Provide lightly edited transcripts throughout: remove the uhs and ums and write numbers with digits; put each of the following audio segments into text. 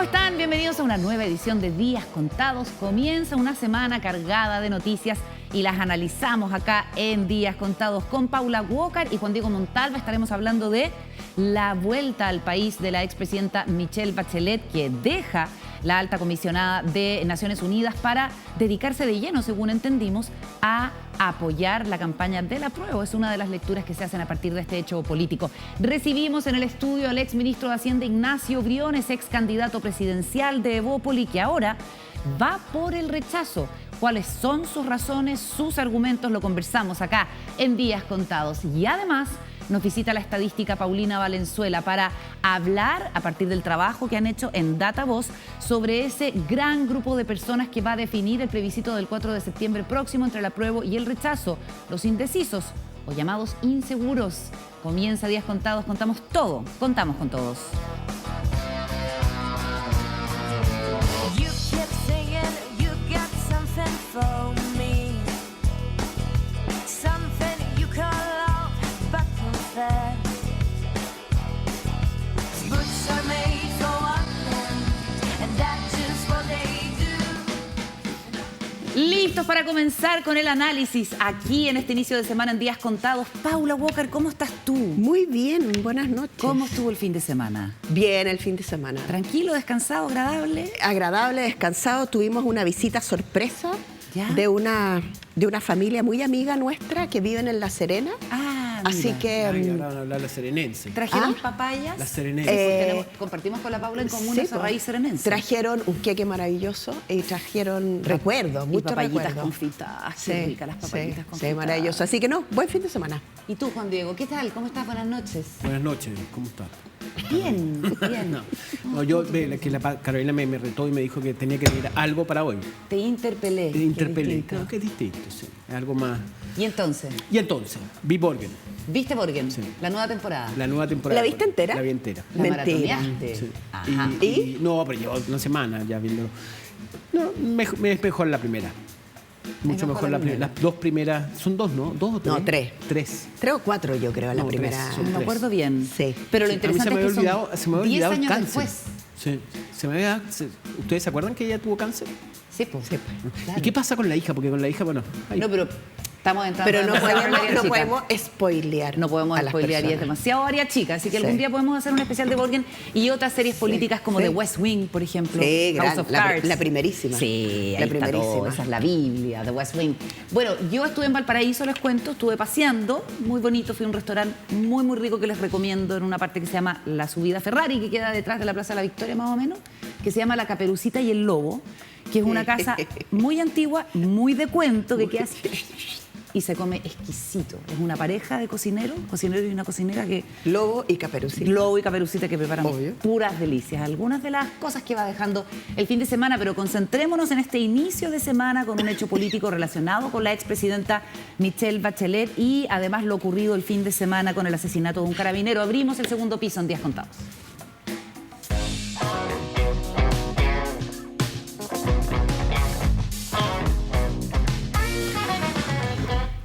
¿Cómo están? Bienvenidos a una nueva edición de Días Contados. Comienza una semana cargada de noticias y las analizamos acá en Días Contados con Paula Walker y Juan Diego Montalva. Estaremos hablando de la vuelta al país de la expresidenta Michelle Bachelet, que deja la alta comisionada de Naciones Unidas para dedicarse de lleno, según entendimos, a apoyar la campaña del apruebo. Es una de las lecturas que se hacen a partir de este hecho político. Recibimos en el estudio al exministro de Hacienda Ignacio Briones, ex candidato presidencial de Evópoli, que ahora va por el rechazo. ¿Cuáles son sus razones, sus argumentos? Lo conversamos acá en Días Contados. Y además nos visita la estadística Paulina Valenzuela para hablar, a partir del trabajo que han hecho en DataVoz, sobre ese gran grupo de personas que va a definir el plebiscito del 4 de septiembre próximo entre el apruebo y el rechazo, los indecisos o llamados inseguros. Comienza Días Contados, contamos todo, contamos con todos. Listos para comenzar con el análisis aquí en este inicio de semana en Días Contados. Paula Walker, ¿cómo estás tú? Muy bien, buenas noches. ¿Cómo estuvo el fin de semana? Bien, el fin de semana. ¿Tranquilo, descansado, agradable? Agradable, descansado. Tuvimos una visita sorpresa de una familia muy amiga nuestra que viven en La Serena. Así que... ahora van a hablar la serenense. ¿Trajeron papayas? La serenense. Compartimos con la Paula en común sí, esa raíz serenense. Trajeron un queque maravilloso y trajeron recuerdos, muchos papayitas recuerdos. confitadas. Sí, Qué ricas las papayitas confitadas. sí, maravilloso. Así que no, buen fin de semana. ¿Y tú, Juan Diego? ¿Qué tal? ¿Cómo estás? Buenas noches. Buenas noches, ¿cómo estás? Bien, bien. No, yo, que la Carolina me retó y me dijo que tenía que tener algo para hoy. Te interpelé. Te interpelé. Qué distinto. Creo que es distinto, sí. Es algo más... ¿Y entonces? Y entonces, vi Borgen. ¿Viste Borgen? Sí. La nueva temporada. La nueva temporada. ¿La viste entera? La vi entera. La Mentira. maratoneaste. Sí. Ajá. Y no, pero llevo una semana ya viéndolo. No, me es mejor la primera. Mucho mejor la primera. Las dos primeras, son dos, ¿no? ¿Dos o tres? No, tres. Tres. 3 o 4 yo creo, la No, primera. tres, son No me acuerdo bien. Sí. Pero lo Sí, interesante a mí es que se me había 10 olvidado el años cáncer. después. Sí, ¿ustedes se acuerdan que ella tuvo cáncer? Sí, pues. Sí. Claro. ¿Y qué pasa con la hija? Porque con la hija, bueno... ahí- No, pero estamos entrando Pero en no demasiado podemos, área no chica. podemos spoilear. No podemos a las spoilear y es personas. demasiado área chica. Así que Sí. algún día podemos hacer un especial de Borgen y otras series políticas como sí. The West Wing, por ejemplo. Sí, House gran, of la Cards. primerísima. Sí, La ahí está todo. primerísima. Esa es la Biblia, The West Wing. Bueno, yo estuve en Valparaíso, les cuento, estuve paseando, muy bonito, fui a un restaurante muy, muy rico que les recomiendo en una parte que se llama La Subida Ferrari, que queda detrás de la Plaza de la Victoria más o menos, que se llama La Caperucita y el Lobo, que es una casa muy antigua, muy de cuento, que queda así y se come exquisito. Es una pareja de cocinero y una cocinera que... Lobo y Caperucita. Lobo y Caperucita que preparan Obvio. puras delicias. Algunas de las cosas que va dejando el fin de semana, pero concentrémonos en este inicio de semana con un hecho político relacionado con la expresidenta Michelle Bachelet y además lo ocurrido el fin de semana con el asesinato de un carabinero. Abrimos el segundo piso en Días Contados.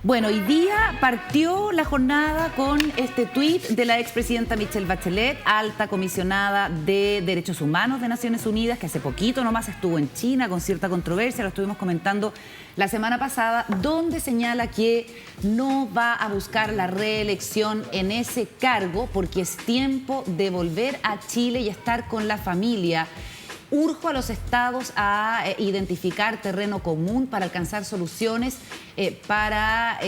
Bueno, hoy día partió la jornada con este tuit de la expresidenta Michelle Bachelet, alta comisionada de Derechos Humanos de Naciones Unidas, que hace poquito nomás estuvo en China con cierta controversia, lo estuvimos comentando la semana pasada, donde señala que no va a buscar la reelección en ese cargo porque es tiempo de volver a Chile y estar con la familia. Urjo a los estados a identificar terreno común para alcanzar soluciones para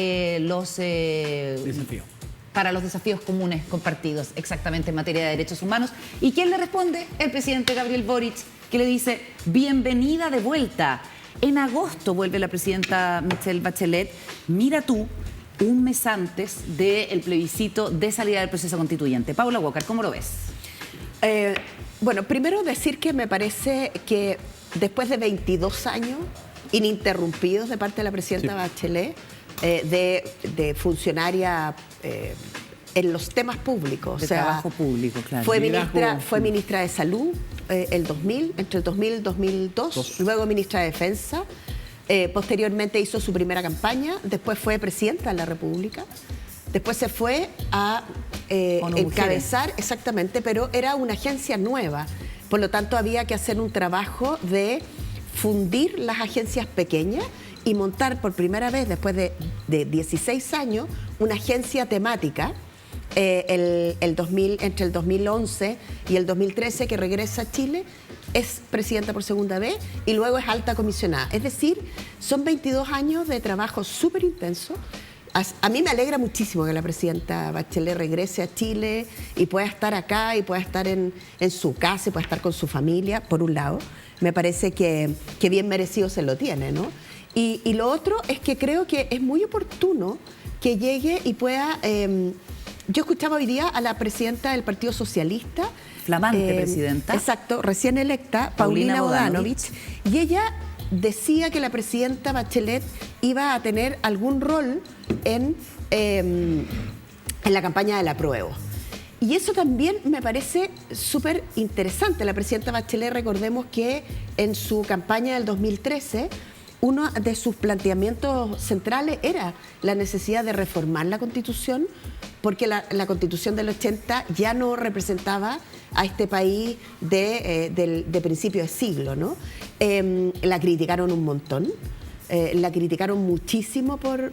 los desafíos comunes compartidos, exactamente en materia de derechos humanos. ¿Y quién le responde? El presidente Gabriel Boric, que le dice: bienvenida de vuelta. En agosto vuelve la presidenta Michelle Bachelet. Mira tú, un mes antes del plebiscito de salida del proceso constituyente. Paula Walker, ¿cómo lo ves? Bueno, primero decir que me parece que después de 22 años ininterrumpidos de parte de la presidenta Bachelet, de funcionaria en los temas públicos. De trabajo público, claro. Fue ministra de Salud entre el 2000 y el 2002, luego ministra de Defensa. Posteriormente hizo su primera campaña, después fue presidenta de la República. Después se fue a encabezar, exactamente, pero era una agencia nueva. Por lo tanto, había que hacer un trabajo de fundir las agencias pequeñas y montar por primera vez, después de 16 años, una agencia temática entre el 2011 y el 2013, que regresa a Chile, es presidenta por segunda vez y luego es alta comisionada. Es decir, son 22 años de trabajo súper intenso. A mí me alegra muchísimo que la presidenta Bachelet regrese a Chile y pueda estar acá y pueda estar en su casa y pueda estar con su familia, por un lado. Me parece que bien merecido se lo tiene, ¿no? Y lo otro es que creo que es muy oportuno que llegue y pueda... yo escuchaba hoy día a la presidenta del Partido Socialista. Flamante presidenta. Exacto, recién electa, Paulina Bodanovich. Y ella decía que la presidenta Bachelet iba a tener algún rol en la campaña del apruebo. Y eso también me parece súper interesante. La presidenta Bachelet, recordemos que en su campaña del 2013, uno de sus planteamientos centrales era la necesidad de reformar la Constitución, porque la Constitución del 80 ya no representaba a este país de principio de siglo, ¿no? La criticaron un montón. La criticaron muchísimo por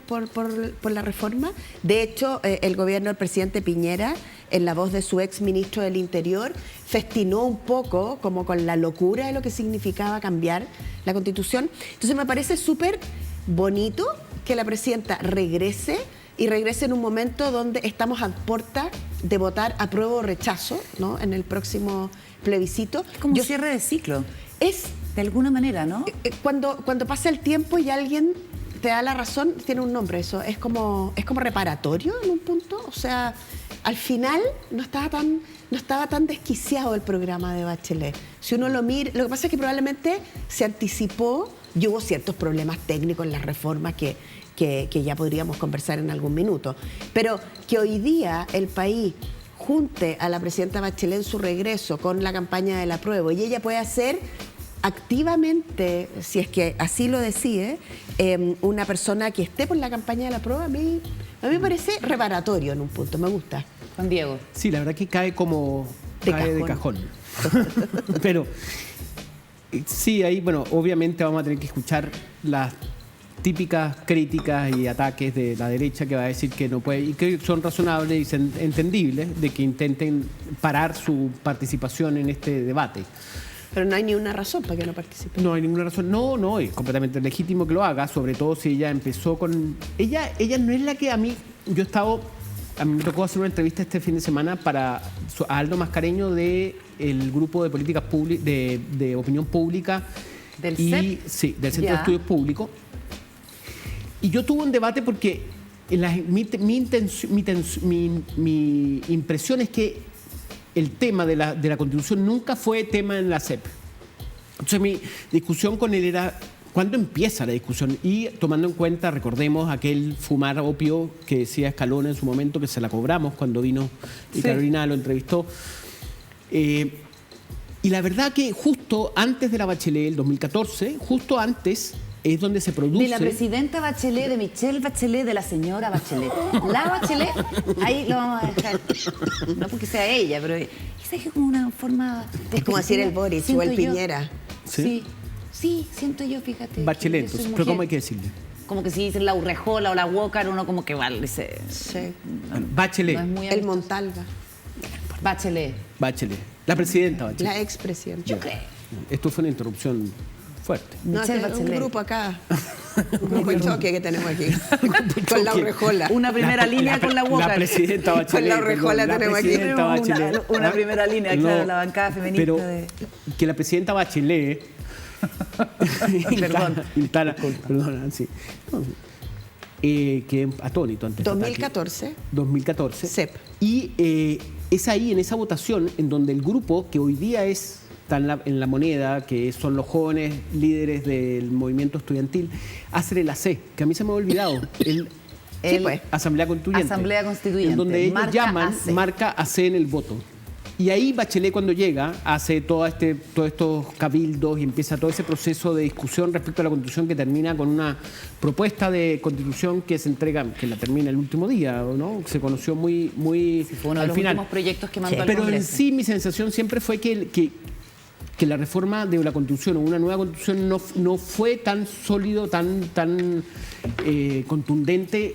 la reforma. De hecho, el gobierno del presidente Piñera, en la voz de su ex ministro del Interior, festinó un poco como con la locura de lo que significaba cambiar la Constitución. Entonces me parece súper bonito que la presidenta regrese en un momento donde estamos a puerta de votar apruebo o rechazo, ¿no? En el próximo plebiscito. Es como un cierre de ciclo. Es de alguna manera, ¿no? Cuando pasa el tiempo y alguien te da la razón, tiene un nombre eso. Es como reparatorio en un punto. O sea, al final no estaba tan desquiciado el programa de Bachelet. Si uno lo mira, lo que pasa es que probablemente se anticipó y hubo ciertos problemas técnicos en las reformas que ya podríamos conversar en algún minuto. Pero que hoy día el país junte a la presidenta Bachelet en su regreso con la campaña del apruebo y ella puede hacer activamente, si es que así lo decide, una persona que esté por la campaña de la prueba, a mí me parece reparatorio en un punto, me gusta. Juan Diego. Sí, la verdad que cae de cajón. Pero sí, ahí, bueno, obviamente vamos a tener que escuchar las típicas críticas y ataques de la derecha que va a decir que no puede, y que son razonables y entendibles, de que intenten parar su participación en este debate. Pero no hay ni una razón para que no participe. No hay ninguna razón. No, es completamente legítimo que lo haga, sobre todo si ella empezó con... Ella no es la que a mí me tocó hacer una entrevista este fin de semana a Aldo Mascareño del grupo de políticas públicas, de opinión pública. ¿Del CEP? Sí, del Centro de Estudios Públicos. Y yo tuve un debate porque mi impresión es que el tema de la Constitución nunca fue tema en la CEP. Entonces mi discusión con él era ¿cuándo empieza la discusión? Y tomando en cuenta, recordemos aquel fumar opio que decía Escalona en su momento, que se la cobramos cuando vino y Carolina lo entrevistó. Y la verdad que justo antes de la Bachelet, el 2014, justo antes es donde se produce... De la presidenta Bachelet, de Michelle Bachelet, de la señora Bachelet. La Bachelet, ahí lo vamos a dejar. No porque sea ella, pero esa es como una forma... Es como decir el Boris o el Piñera. Sí, siento yo, fíjate. Bachelet, entonces, pero ¿cómo hay que decirle? Como que si dicen la Urrejola o la Walker, uno como que vale, dice... Sí. Bueno, Bachelet. No es el Montalva. Bachelet. La presidenta Bachelet. La expresidenta. Yo creo. Esto fue una interrupción fuerte. No, es un grupo acá. Un grupo de choque que tenemos aquí. Con la Urrejola. Una primera línea con la Walker. La presidenta Bachelet. Con la Urrejola tenemos aquí. Una primera línea, claro, la bancada feminista. Pero que la presidenta Bachelet... Perdón, sí. Que atónito antes. 2014. 2014. CEP. Y es ahí, en esa votación, en donde el grupo que hoy día está en la moneda, que son los jóvenes líderes del movimiento estudiantil, hace el AC, que a mí se me ha olvidado. Asamblea Constituyente. Asamblea Constituyente. En donde ellos llaman AC. marca AC en el voto. Y ahí Bachelet, cuando llega, hace todos estos cabildos y empieza todo ese proceso de discusión respecto a la Constitución, que termina con una propuesta de Constitución que se entrega, que la termina el último día, ¿no? Se conoció muy fue uno de los últimos proyectos que mandó al Pero Congreso. en sí mi sensación siempre fue que que la reforma de la Constitución o una nueva Constitución no fue tan sólido, tan contundente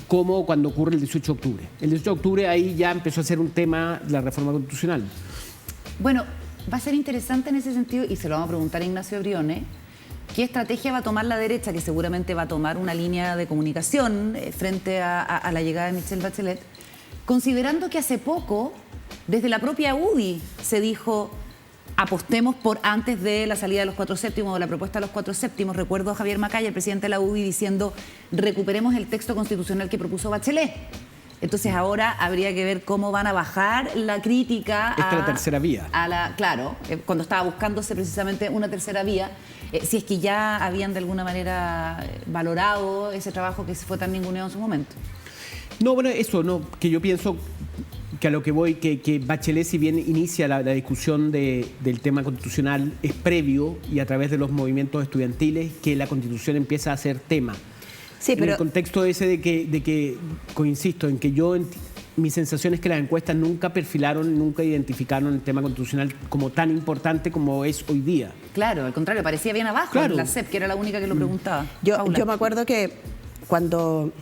como cuando ocurre el 18 de octubre. El 18 de octubre ahí ya empezó a ser un tema la reforma constitucional. Bueno, va a ser interesante en ese sentido, y se lo vamos a preguntar a Ignacio Briones, ¿qué estrategia va a tomar la derecha, que seguramente va a tomar una línea de comunicación frente a la llegada de Michelle Bachelet, considerando que hace poco, desde la propia UDI, se dijo apostemos por antes de la salida de los 4 séptimos o la propuesta de los 4 séptimos? Recuerdo a Javier Macaya, el presidente de la UDI, diciendo recuperemos el texto constitucional que propuso Bachelet. Entonces ahora habría que ver cómo van a bajar la crítica Esta es la tercera vía. Claro, cuando estaba buscándose precisamente una tercera vía, si es que ya habían de alguna manera valorado ese trabajo que se fue tan ninguneado en su momento. No, bueno, eso, no, que yo pienso que a lo que voy, que Bachelet, si bien inicia la discusión del tema constitucional, es previo y a través de los movimientos estudiantiles que la Constitución empieza a ser tema. Sí, pero en el contexto ese de que insisto, en que mi sensación es que las encuestas nunca perfilaron, nunca identificaron el tema constitucional como tan importante como es hoy día. Claro, al contrario, parecía bien abajo, claro. En la CEP, que era la única que lo preguntaba. Yo me acuerdo que cuando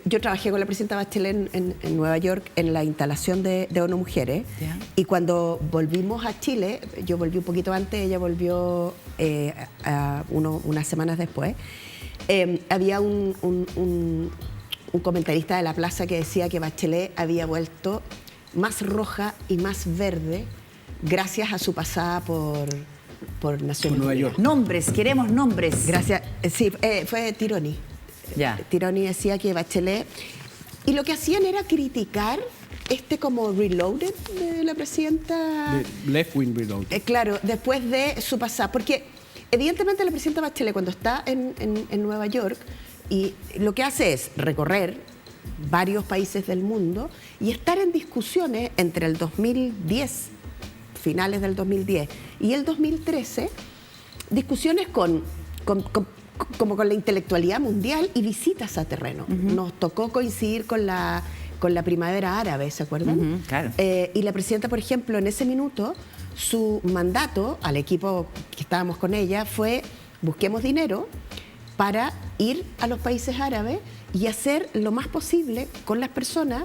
yo trabajé con la presidenta Bachelet en Nueva York en la instalación de ONU Mujeres, ¿Ya? Y cuando volvimos a Chile, yo volví un poquito antes, ella volvió unas semanas después, había un comentarista de la plaza que decía que Bachelet había vuelto más roja y más verde gracias a su pasada por Naciones Nueva Unidas. York. Nombres, queremos nombres. Gracias, sí, fue Tironi. Ya. Tironi decía que Bachelet, y lo que hacían era criticar como reloaded de la presidenta. De left wing reload. Claro, después de su pasada, porque evidentemente la presidenta Bachelet cuando está en Nueva York, y lo que hace es recorrer varios países del mundo y estar en discusiones entre el 2010, finales del 2010 y el 2013, discusiones como con la intelectualidad mundial y visitas a terreno. Nos tocó coincidir con la primavera árabe, ¿se acuerdan? Claro. Y la presidenta, por ejemplo, en ese minuto, su mandato al equipo que estábamos con ella fue busquemos dinero para ir a los países árabes y hacer lo más posible con las personas,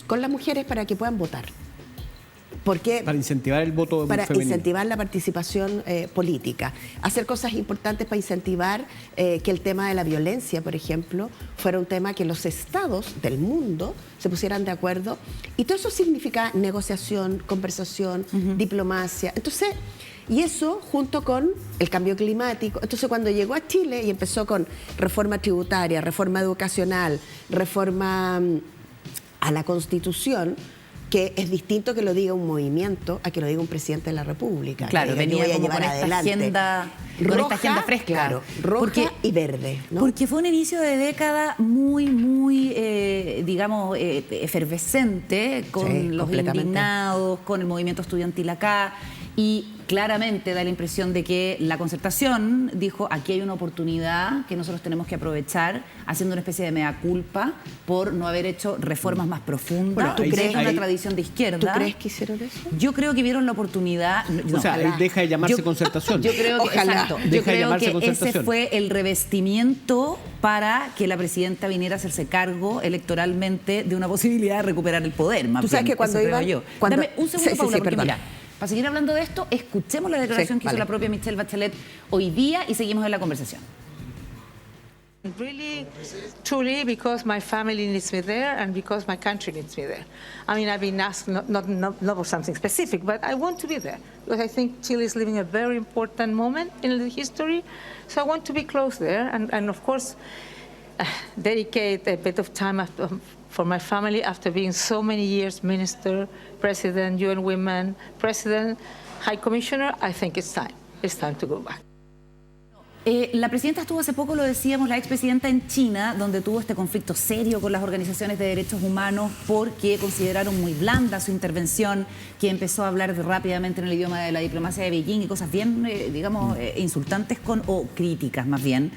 con las mujeres, para que puedan votar. Porque Para incentivar el voto para femenino. incentivar la participación política, hacer cosas importantes para incentivar que el tema de la violencia, por ejemplo, fuera un tema que los estados del mundo se pusieran de acuerdo, y todo eso significa negociación, conversación, diplomacia. Entonces, y eso junto con el cambio climático. Entonces, cuando llegó a Chile y empezó con reforma tributaria, reforma educacional, reforma a la Constitución, que es distinto que lo diga un movimiento a que lo diga un presidente de la República. Claro, que venía voy a como llevar con esta adelante. agenda, fresca. Claro, roja y verde, ¿no? Porque fue un inicio de década muy, digamos, efervescente, con Sí, los completamente. indignados, con el movimiento estudiantil acá, y claramente da la impresión de que la Concertación dijo, aquí hay una oportunidad que nosotros tenemos que aprovechar, haciendo una especie de mea culpa por no haber hecho reformas más profundas. Bueno, ¿Tú ahí- crees una ahí- tradición de izquierda? ¿Tú crees que hicieron eso? Yo creo que vieron la oportunidad. O sea, ojalá. deja de llamarse Yo- Concertación. Yo creo que, Ojalá. exacto, yo Deja de creo llamarse que ese Concertación. fue el revestimiento para que la presidenta viniera a hacerse cargo electoralmente de una posibilidad de recuperar el poder. Más Tú sabes bien, que cuando eso creo iban- yo. cuando- Dame un segundo, Sí, sí, Paula, sí, porque perdón. mira, para seguir hablando de esto, escuchemos la declaración Sí, que hizo vale. la propia Michelle Bachelet hoy día y seguimos en la conversación. Really, truly, because my family needs me there and because my country needs me there. I mean, I've been asked not for something specific, but I want to be there because I think Chile is living a very important moment in the history. So I want to be close there and of course, dedicate a bit of time for my family after being so many years minister, president, UN Women, president, high commissioner. I think it's time. It's time to go back. La presidenta estuvo hace poco, lo decíamos, la expresidenta en China, donde tuvo este conflicto serio con las organizaciones de derechos humanos porque consideraron muy blanda su intervención, que empezó a hablar rápidamente en el idioma de la diplomacia de Beijing y cosas bien, digamos, insultantes o críticas más bien.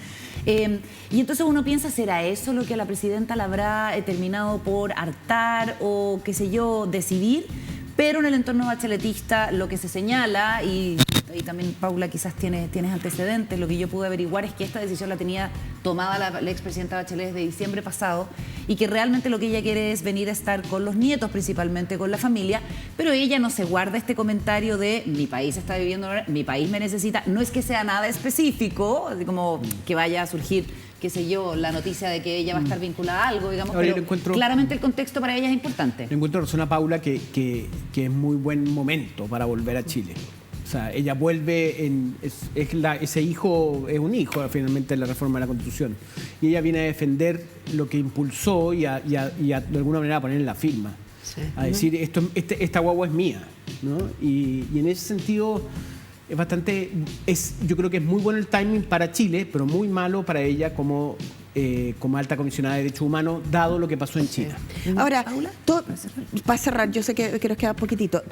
Y entonces uno piensa, ¿será eso lo que a la presidenta la habrá terminado por hartar o, qué sé yo, decidir? Pero en el entorno bacheletista lo que se señala, y también Paula quizás tienes antecedentes, lo que yo pude averiguar es que esta decisión la tenía tomada la expresidenta Bachelet desde diciembre pasado y que realmente lo que ella quiere es venir a estar con los nietos, principalmente con la familia, pero ella no se guarda este comentario de mi país está viviendo, mi país me necesita. No es que sea nada específico, así como que vaya a surgir, qué sé yo, la noticia de que ella va a estar vinculada a algo, digamos, Ahora, pero claramente el contexto para ella es importante. Le encuentro razón a Paula que es muy buen momento para volver a Chile. O sea, ella vuelve, ese hijo es un hijo finalmente de la reforma de la Constitución. Y ella viene a defender lo que impulsó y a de alguna manera a poner en la firma. Sí. A decir, esta guagua es mía, ¿no? Y en ese sentido es bastante, yo creo que es muy bueno el timing para Chile, pero muy malo para ella como alta comisionada de derechos humanos, dado lo que pasó en China. Ahora, para cerrar, yo sé que nos queda poquitito.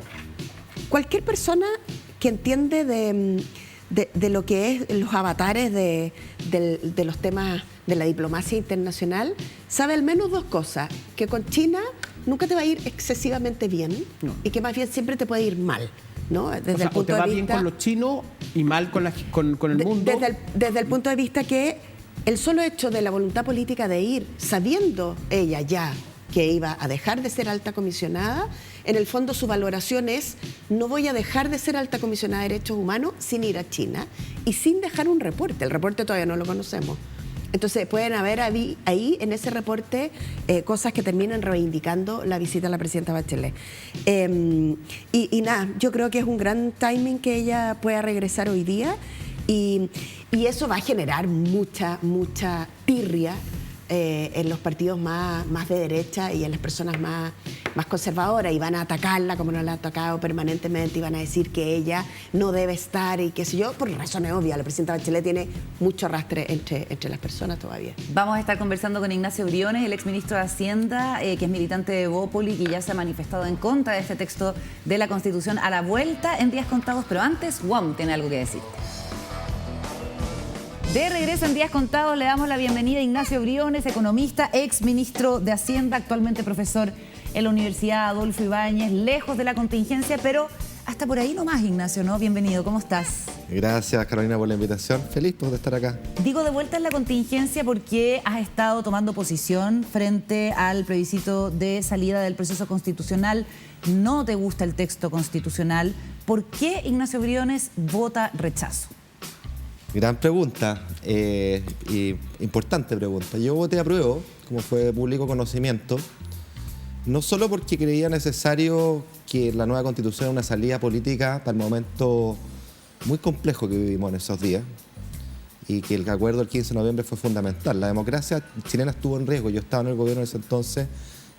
Cualquier persona que entiende de lo que es los avatares de los temas de la diplomacia internacional, sabe al menos dos cosas: que con China nunca te va a ir excesivamente bien, no, y que más bien siempre te puede ir mal, ¿no? Desde el punto te va bien con los chinos y mal con el mundo. Desde el punto de vista que el solo hecho de la voluntad política de ir, sabiendo ella ya que iba a dejar de ser alta comisionada, en el fondo su valoración es: no voy a dejar de ser alta comisionada de derechos humanos sin ir a China y sin dejar un reporte. El reporte todavía no lo conocemos. Entonces pueden haber ahí en ese reporte cosas que terminen reivindicando la visita a la presidenta Bachelet. Y nada, yo creo que es un gran timing que ella pueda regresar hoy día y eso va a generar mucha tirria en los partidos más de derecha y en las personas más conservadoras, y van a atacarla como no la ha atacado permanentemente y van a decir que ella no debe estar y qué sé yo, por razones obvias. La presidenta Bachelet tiene mucho arrastre entre las personas todavía. Vamos a estar conversando con Ignacio Briones, el exministro de Hacienda, que es militante de Bópoli, que ya se ha manifestado en contra de este texto de la Constitución, a la vuelta en Días Contados, pero antes, WOM tiene algo que decir. De regreso en Días Contados le damos la bienvenida a Ignacio Briones, economista, ex ministro de Hacienda, actualmente profesor en la Universidad Adolfo Ibáñez, lejos de la contingencia, pero hasta por ahí nomás, Ignacio, ¿no? Bienvenido, ¿cómo estás? Gracias, Carolina, por la invitación. Feliz de estar acá. Digo de vuelta en la contingencia porque has estado tomando posición frente al plebiscito de salida del proceso constitucional. No te gusta el texto constitucional. ¿Por qué Ignacio Briones vota rechazo? Gran pregunta, y importante pregunta. Yo voté apruebo, como fue de público conocimiento, no solo porque creía necesario que la nueva Constitución era una salida política para el momento muy complejo que vivimos en esos días, y que el acuerdo del 15 de noviembre fue fundamental. La democracia chilena estuvo en riesgo. Yo estaba en el gobierno en ese entonces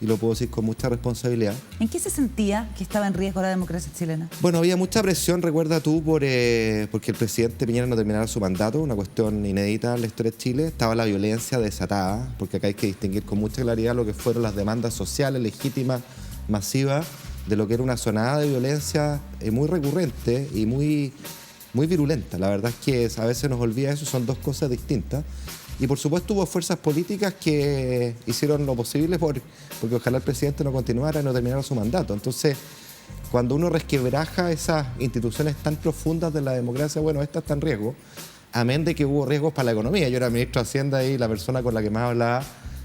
y lo puedo decir con mucha responsabilidad. ¿En qué se sentía que estaba en riesgo la democracia chilena? Bueno, había mucha presión, recuerda tú, porque el presidente Piñera no terminara su mandato, una cuestión inédita en la historia de Chile. Estaba la violencia desatada, porque acá hay que distinguir con mucha claridad lo que fueron las demandas sociales legítimas, masivas, de lo que era una sonada de violencia muy recurrente y muy virulenta. La verdad es que a veces nos olvida eso, son dos cosas distintas. Y por supuesto hubo fuerzas políticas que hicieron lo posible porque ojalá el presidente no continuara y no terminara su mandato. Entonces, cuando uno resquebraja esas instituciones tan profundas de la democracia, bueno, esta está en riesgo, amén de que hubo riesgos para la economía. Yo era ministro de Hacienda y la persona con la que más hablaba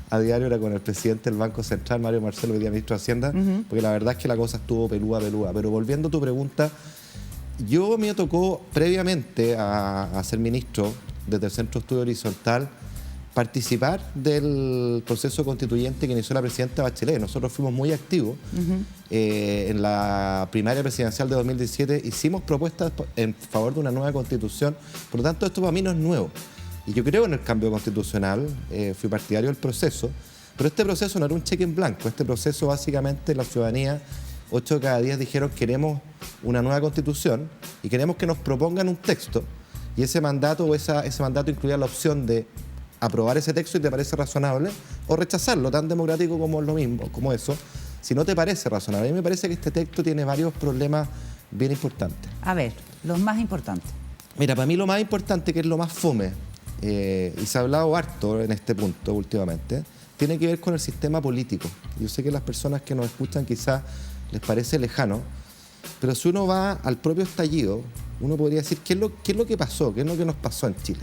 a diario era con el presidente del Banco Central, Mario Marcelo, hoy día ministro de Hacienda, porque la verdad es que la cosa estuvo pelúa. Pero volviendo a tu pregunta, yo me tocó previamente a ser ministro desde el Centro de Estudio Horizontal participar del proceso constituyente que inició la presidenta Bachelet. Nosotros fuimos muy activos. En la primaria presidencial de 2017 hicimos propuestas en favor de una nueva constitución. Por lo tanto, esto para mí no es nuevo. Y yo creo en el cambio constitucional, fui partidario del proceso, pero este proceso no era un cheque en blanco. Este proceso, básicamente, la ciudadanía, 8 de cada 10 dijeron: queremos una nueva constitución y queremos que nos propongan un texto. Y ese mandato incluía la opción de aprobar ese texto y te parece razonable, o rechazarlo, tan democrático como lo mismo, como eso, si no te parece razonable. A mí me parece que este texto tiene varios problemas bien importantes. A ver, los más importantes. Mira, para mí lo más importante, que es lo más fome, y se ha hablado harto en este punto últimamente, tiene que ver con el sistema político. Yo sé que las personas que nos escuchan quizás les parece lejano, pero si uno va al propio estallido, uno podría decir, ¿qué es lo que pasó? ¿Qué es lo que nos pasó en Chile?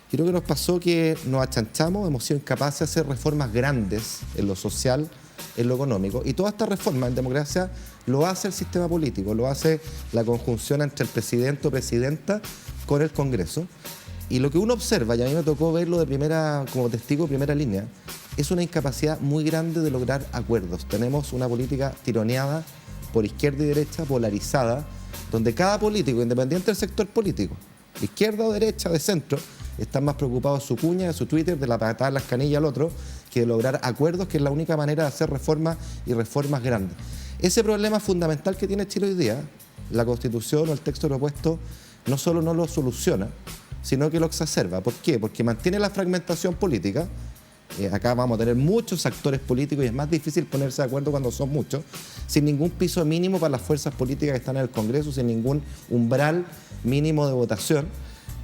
Creo que nos pasó que nos achanchamos, hemos sido incapaces de hacer reformas grandes en lo social, en lo económico, y toda esta reforma en democracia lo hace el sistema político, lo hace la conjunción entre el presidente o presidenta con el Congreso. Y lo que uno observa, y a mí me tocó verlo como testigo de primera línea, es una incapacidad muy grande de lograr acuerdos. Tenemos una política tironeada por izquierda y derecha, polarizada, donde cada político, independiente del sector político, izquierda o derecha, de centro, están más preocupados de su cuña, de su Twitter, de la patada en las canillas al otro, que de lograr acuerdos, que es la única manera de hacer reformas y reformas grandes. Ese problema fundamental que tiene Chile hoy día, la Constitución o el texto propuesto, no solo no lo soluciona, sino que lo exacerba. ¿Por qué? Porque mantiene la fragmentación política. Acá vamos a tener muchos actores políticos y es más difícil ponerse de acuerdo cuando son muchos, sin ningún piso mínimo para las fuerzas políticas que están en el Congreso, sin ningún umbral mínimo de votación.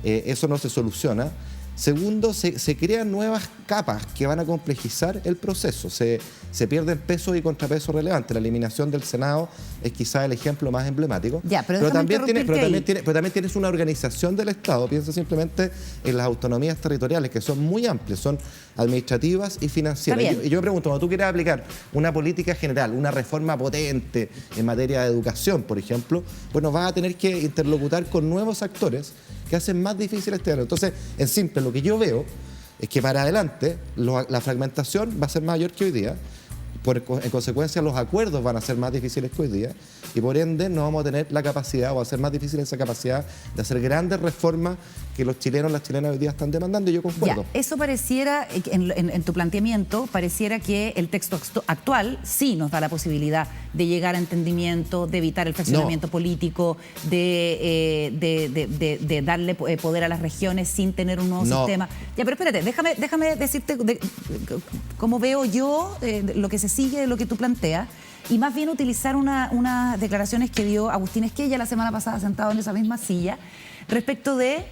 Eso no se soluciona. Segundo, se crean nuevas capas que van a complejizar el proceso. Se pierden pesos y contrapesos relevantes. La eliminación del Senado es quizás el ejemplo más emblemático. Ya, pero también tienes una organización del Estado. Piensa simplemente en las autonomías territoriales, que son muy amplias, son administrativas y financieras. Y yo me pregunto, cuando tú quieres aplicar una política general, una reforma potente en materia de educación, por ejemplo, bueno, vas a tener que interlocutar con nuevos actores que hacen más difícil este año. Entonces, en simple, lo que yo veo es que para adelante la fragmentación va a ser mayor que hoy día. En consecuencia, los acuerdos van a ser más difíciles que hoy día y por ende no vamos a tener la capacidad, o va a ser más difícil esa capacidad de hacer grandes reformas que los chilenos, las chilenas hoy día están demandando, y yo concuerdo. Ya, eso pareciera, en tu planteamiento, pareciera que el texto actual sí nos da la posibilidad de llegar a entendimiento, de evitar el fraccionamiento político, de darle poder a las regiones sin tener un nuevo sistema. Ya, pero espérate, déjame decirte cómo veo yo lo que se sigue de lo que tú planteas, y más bien utilizar unas declaraciones que dio Agustín Esquella la semana pasada sentado en esa misma silla, respecto de,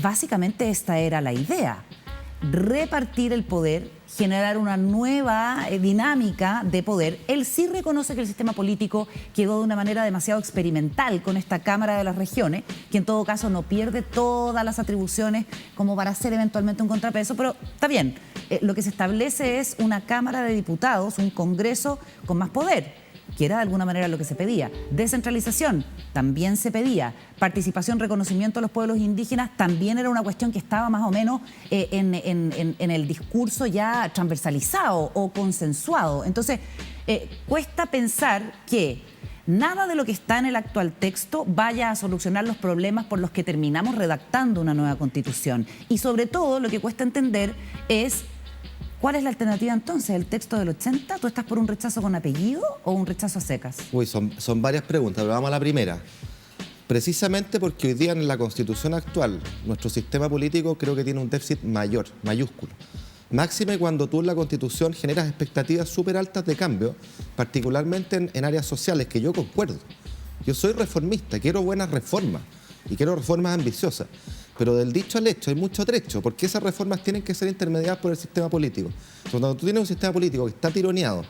básicamente esta era la idea, repartir el poder, generar una nueva dinámica de poder. Él sí reconoce que el sistema político quedó de una manera demasiado experimental con esta Cámara de las Regiones, que en todo caso no pierde todas las atribuciones como para hacer eventualmente un contrapeso, pero está bien. Lo que se establece es una Cámara de Diputados, un Congreso con más poder, que era de alguna manera lo que se pedía. Descentralización, también se pedía. Participación, reconocimiento a los pueblos indígenas, también era una cuestión que estaba más o menos en el discurso ya transversalizado o consensuado. Entonces, cuesta pensar que nada de lo que está en el actual texto vaya a solucionar los problemas por los que terminamos redactando una nueva Constitución. Y sobre todo, lo que cuesta entender es: ¿cuál es la alternativa entonces? ¿El texto del 80? ¿Tú estás por un rechazo con apellido o un rechazo a secas? Uy, son varias preguntas, pero vamos a la primera. Precisamente porque hoy día en la Constitución actual, nuestro sistema político creo que tiene un déficit mayor, mayúsculo. Máxime cuando tú en la Constitución generas expectativas súper altas de cambio, particularmente en áreas sociales, que yo concuerdo. Yo soy reformista, quiero buenas reformas y quiero reformas ambiciosas. Pero del dicho al hecho hay mucho trecho, porque esas reformas tienen que ser intermediadas por el sistema político. Entonces, cuando tú tienes un sistema político que está tironeado,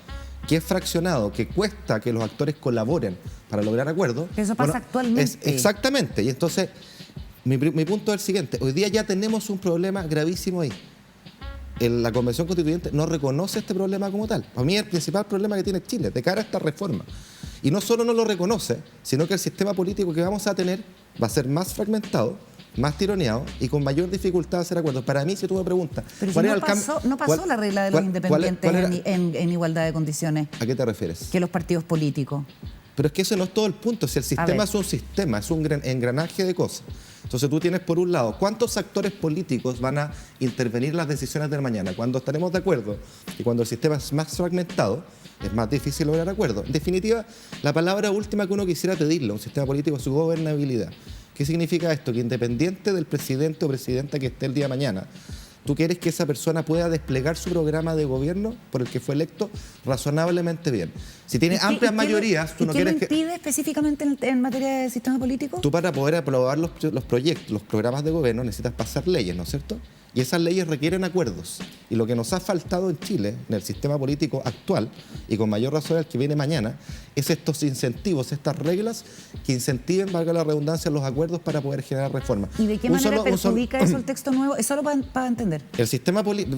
que es fraccionado, que cuesta que los actores colaboren para lograr acuerdos... Eso pasa actualmente. Exactamente. Y entonces, mi punto es el siguiente. Hoy día ya tenemos un problema gravísimo ahí. La Convención Constituyente no reconoce este problema como tal. Para mí es el principal problema que tiene Chile de cara a esta reforma. Y no solo no lo reconoce, sino que el sistema político que vamos a tener va a ser más fragmentado, más tironeado y con mayor dificultad de hacer acuerdos. Para mí, si tú me preguntas... Pero si no pasó la regla de los independientes en igualdad de condiciones. ¿A qué te refieres? Que los partidos políticos. Pero es que eso no es todo el punto. Si el sistema es un sistema, es un engranaje de cosas. Entonces tú tienes, por un lado, ¿cuántos actores políticos van a intervenir en las decisiones del mañana? Cuando estaremos de acuerdo y cuando el sistema es más fragmentado, es más difícil lograr acuerdos. En definitiva, la palabra última que uno quisiera pedirle a un sistema político es su gobernabilidad. ¿Qué significa esto? Que independiente del presidente o presidenta que esté el día de mañana, tú quieres que esa persona pueda desplegar su programa de gobierno por el que fue electo razonablemente bien. Si tiene amplias mayorías, tú no quieres que... ¿Qué lo impide específicamente en materia de sistema político? Tú, para poder aprobar los proyectos, los programas de gobierno, necesitas pasar leyes, ¿no es cierto? Y esas leyes requieren acuerdos. Y lo que nos ha faltado en Chile, en el sistema político actual, y con mayor razón el que viene mañana, es estos incentivos, estas reglas que incentiven, valga la redundancia, los acuerdos para poder generar reformas. ¿Y de qué manera perjudica eso el texto nuevo? Es solo para entender.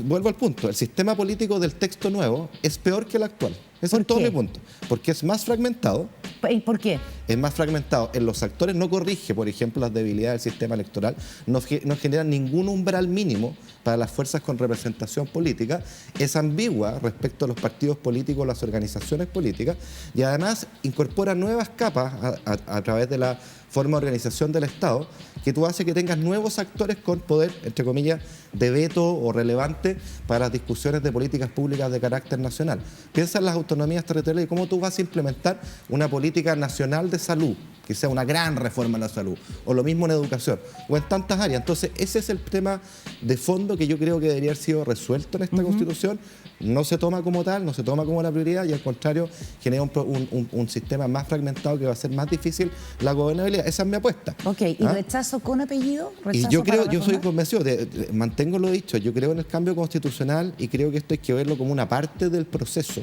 Vuelvo al punto, el sistema político del texto nuevo es peor que el actual. Ese es todo mi punto. Porque es más fragmentado. ¿Y por qué? Es más fragmentado en los actores, no corrige, por ejemplo, las debilidades del sistema electoral, no genera ningún umbral mínimo para las fuerzas con representación política, es ambigua respecto a los partidos políticos, las organizaciones políticas, y además incorpora nuevas capas a través de la forma de organización del Estado, que tú haces que tengas nuevos actores con poder, entre comillas, de veto o relevante para las discusiones de políticas públicas de carácter nacional. Piensa en las autonomías territoriales y cómo tú vas a implementar una política nacional de salud, que sea una gran reforma en la salud, o lo mismo en educación, o en tantas áreas. Entonces, ese es el tema de fondo que yo creo que debería haber sido resuelto en esta Constitución. No se toma como tal, no se toma como la prioridad, y al contrario, genera un sistema más fragmentado que va a ser más difícil la gobernabilidad. Esa es mi apuesta. Ok, ¿y rechazo con apellido? Y yo soy convencido, mantengo lo dicho, yo creo en el cambio constitucional y creo que esto hay que verlo como una parte del proceso,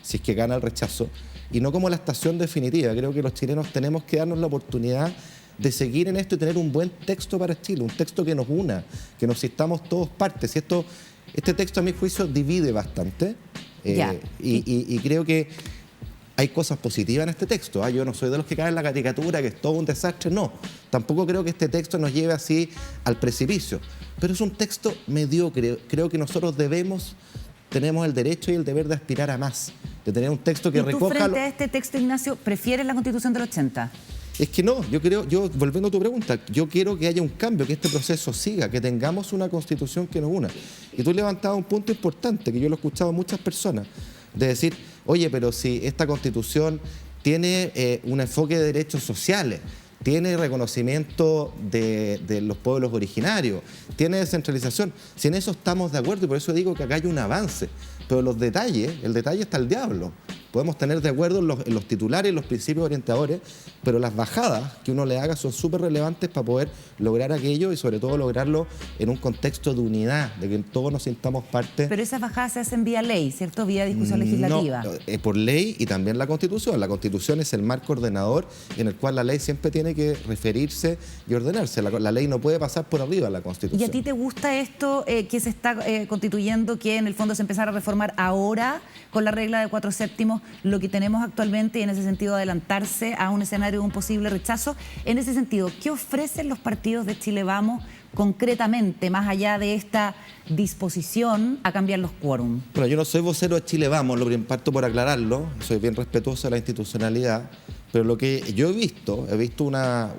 si es que gana el rechazo, y no como la estación definitiva. Creo que los chilenos tenemos que darnos la oportunidad de seguir en esto y tener un buen texto para Chile, un texto que nos una, que nos sintamos todos partes. Y este texto, a mi juicio, divide bastante, y creo que hay cosas positivas en este texto. Yo no soy de los que caen en la caricatura, que es todo un desastre, no. Tampoco creo que este texto nos lleve así al precipicio, pero es un texto mediocre. Creo que nosotros tenemos el derecho y el deber de aspirar a más, de tener un texto que recoja... ¿Y tú frente a este texto, Ignacio, prefieres la Constitución del 80? Es que no, volviendo a tu pregunta, yo quiero que haya un cambio, que este proceso siga, que tengamos una Constitución que nos una. Y tú levantabas un punto importante, que yo lo he escuchado a muchas personas, de decir, oye, pero si esta Constitución tiene un enfoque de derechos sociales, tiene reconocimiento de los pueblos originarios, tiene descentralización, si en eso estamos de acuerdo, y por eso digo que acá hay un avance, pero el detalle está el diablo. Podemos tener de acuerdo en los titulares y los principios orientadores, pero las bajadas que uno le haga son súper relevantes para poder lograr aquello, y sobre todo lograrlo en un contexto de unidad, de que todos nos sintamos parte. Pero esas bajadas se hacen vía ley, ¿cierto? Vía discusión legislativa. No, por ley, y también la Constitución. La Constitución es el marco ordenador en el cual la ley siempre tiene que referirse y ordenarse. La ley no puede pasar por arriba de la Constitución. ¿Y a ti te gusta esto que se está constituyendo, que en el fondo se empezara a reformar ahora con la regla de 4/7 lo que tenemos actualmente, y en ese sentido adelantarse a un escenario de un posible rechazo? En ese sentido, ¿qué ofrecen los partidos de Chile Vamos concretamente, más allá de esta disposición a cambiar los quórum? Bueno, yo no soy vocero de Chile Vamos, lo parto por aclararlo, soy bien respetuoso de la institucionalidad, pero lo que yo he visto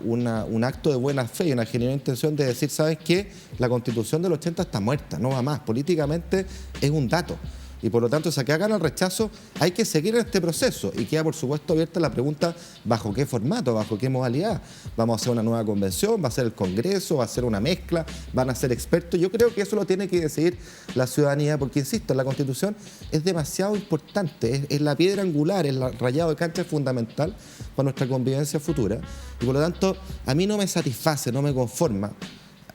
un acto de buena fe y una genuina intención de decir, ¿sabes qué? La Constitución del 80 está muerta, no va más, políticamente es un dato. Y por lo tanto, si acá gana el rechazo, hay que seguir en este proceso. Y queda, por supuesto, abierta la pregunta, ¿bajo qué formato, bajo qué modalidad? ¿Vamos a hacer una nueva convención? ¿Va a ser el Congreso? ¿Va a ser una mezcla? ¿Van a ser expertos? Yo creo que eso lo tiene que decidir la ciudadanía, porque, insisto, la Constitución es demasiado importante, es la piedra angular, es el rayado de cancha fundamental para nuestra convivencia futura. Y por lo tanto, a mí no me satisface, no me conforma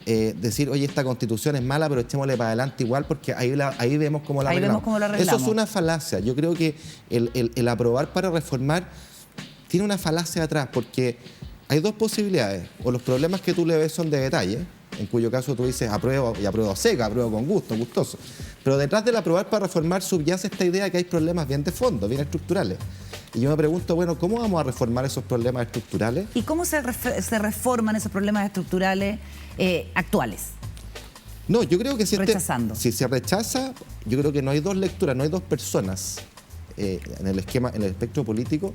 decir, oye, esta Constitución es mala, pero echémosle para adelante igual, porque ahí vemos cómo la arreglamos. Eso es una falacia. Yo creo que el aprobar para reformar tiene una falacia atrás, porque hay dos posibilidades. O los problemas que tú le ves son de detalle, en cuyo caso tú dices apruebo, y apruebo seca, apruebo con gusto, gustoso. Pero detrás del aprobar para reformar subyace esta idea de que hay problemas bien de fondo, bien estructurales. Y yo me pregunto, bueno, ¿cómo vamos a reformar esos problemas estructurales? ¿Y cómo se reforman esos problemas estructurales actuales? No, yo creo que si se rechaza, yo creo que no hay dos lecturas, no hay dos personas en el espectro político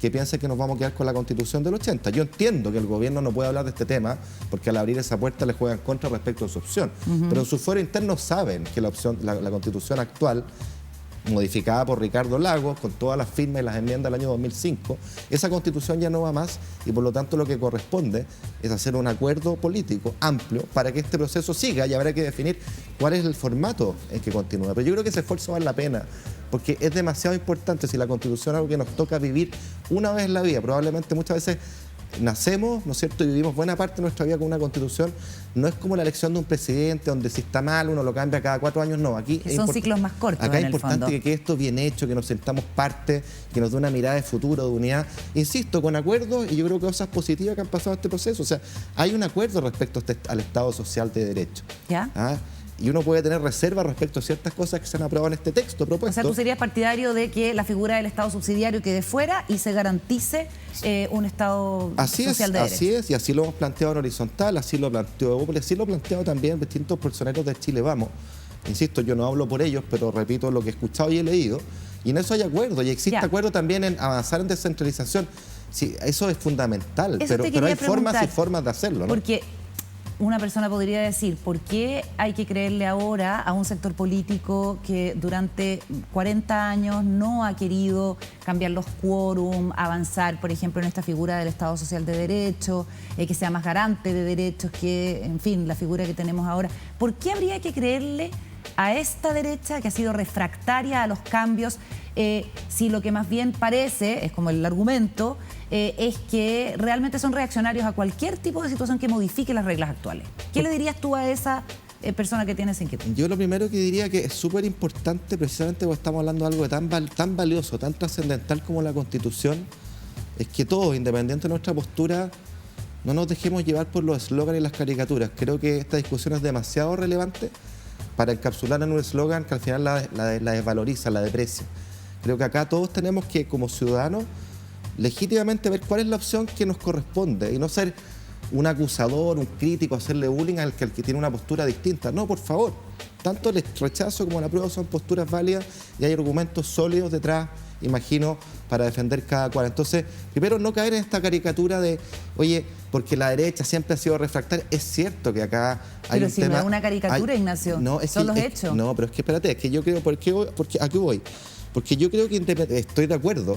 que piensen que nos vamos a quedar con la Constitución del 80. Yo entiendo que el gobierno no puede hablar de este tema porque al abrir esa puerta le juegan contra respecto a su opción. Pero en su fuero interno saben que la Constitución actual, modificada por Ricardo Lagos, con todas las firmas y las enmiendas del año 2005, esa Constitución ya no va más, y por lo tanto lo que corresponde es hacer un acuerdo político amplio para que este proceso siga, y habrá que definir cuál es el formato en que continúa. Pero yo creo que ese esfuerzo vale la pena, porque es demasiado importante. Si la Constitución es algo que nos toca vivir una vez en la vida, probablemente muchas veces nacemos, ¿no es cierto?, y vivimos buena parte de nuestra vida con una constitución. No es como la elección de un presidente donde si está mal uno lo cambia cada 4 años, no. Aquí que son ciclos más cortos. Acá es en el importante fondo. que quede esto bien hecho, que nos sentamos parte, que nos dé una mirada de futuro, de unidad. Insisto, con acuerdos y yo creo que cosas positivas que han pasado en este proceso. O sea, hay un acuerdo respecto al Estado social de derecho. ¿Ya? ¿Ah? Y uno puede tener reservas respecto a ciertas cosas que se han aprobado en este texto propuesto. O sea, tú serías partidario de que la figura del Estado subsidiario quede fuera y se garantice un Estado social de derecho. Así es, y así lo hemos planteado en horizontal, así lo planteó Opel, así lo han planteado también distintos personeros de Chile Vamos. Insisto, yo no hablo por ellos, pero repito lo que he escuchado y he leído, y en eso hay acuerdo, y existe acuerdo también en avanzar en descentralización. Sí, eso es fundamental, pero hay formas y formas de hacerlo, ¿no? Porque una persona podría decir, ¿por qué hay que creerle ahora a un sector político que durante 40 años no ha querido cambiar los quórum, avanzar, por ejemplo, en esta figura del Estado Social de Derecho, que sea más garante de derechos que, en fin, la figura que tenemos ahora? ¿Por qué habría que creerle a esta derecha que ha sido refractaria a los cambios, si lo que más bien parece, es como el argumento, es que realmente son reaccionarios a cualquier tipo de situación que modifique las reglas actuales? ¿Qué le dirías tú a esa persona que tiene esa inquietud? Yo lo primero que diría que es súper importante, precisamente porque estamos hablando de algo tan valioso, tan trascendental como la Constitución, es que todos, independiente de nuestra postura, no nos dejemos llevar por los eslóganes y las caricaturas. Creo que esta discusión es demasiado relevante para encapsular en un eslogan que al final la desvaloriza, la deprecia. Creo que acá todos tenemos que, como ciudadanos, legítimamente ver cuál es la opción que nos corresponde y no ser un acusador, un crítico, hacerle bullying al que tiene una postura distinta. No, por favor. Tanto el rechazo como la prueba son posturas válidas y hay argumentos sólidos detrás, imagino, para defender cada cual. Entonces, primero, no caer en esta caricatura de, oye, porque la derecha siempre ha sido refractaria. Es cierto que acá hay pero un si tema... no es una caricatura, Ignacio, son los hechos. No, pero es que espérate, es que yo creo, porque ¿a qué voy? Porque yo creo que estoy de acuerdo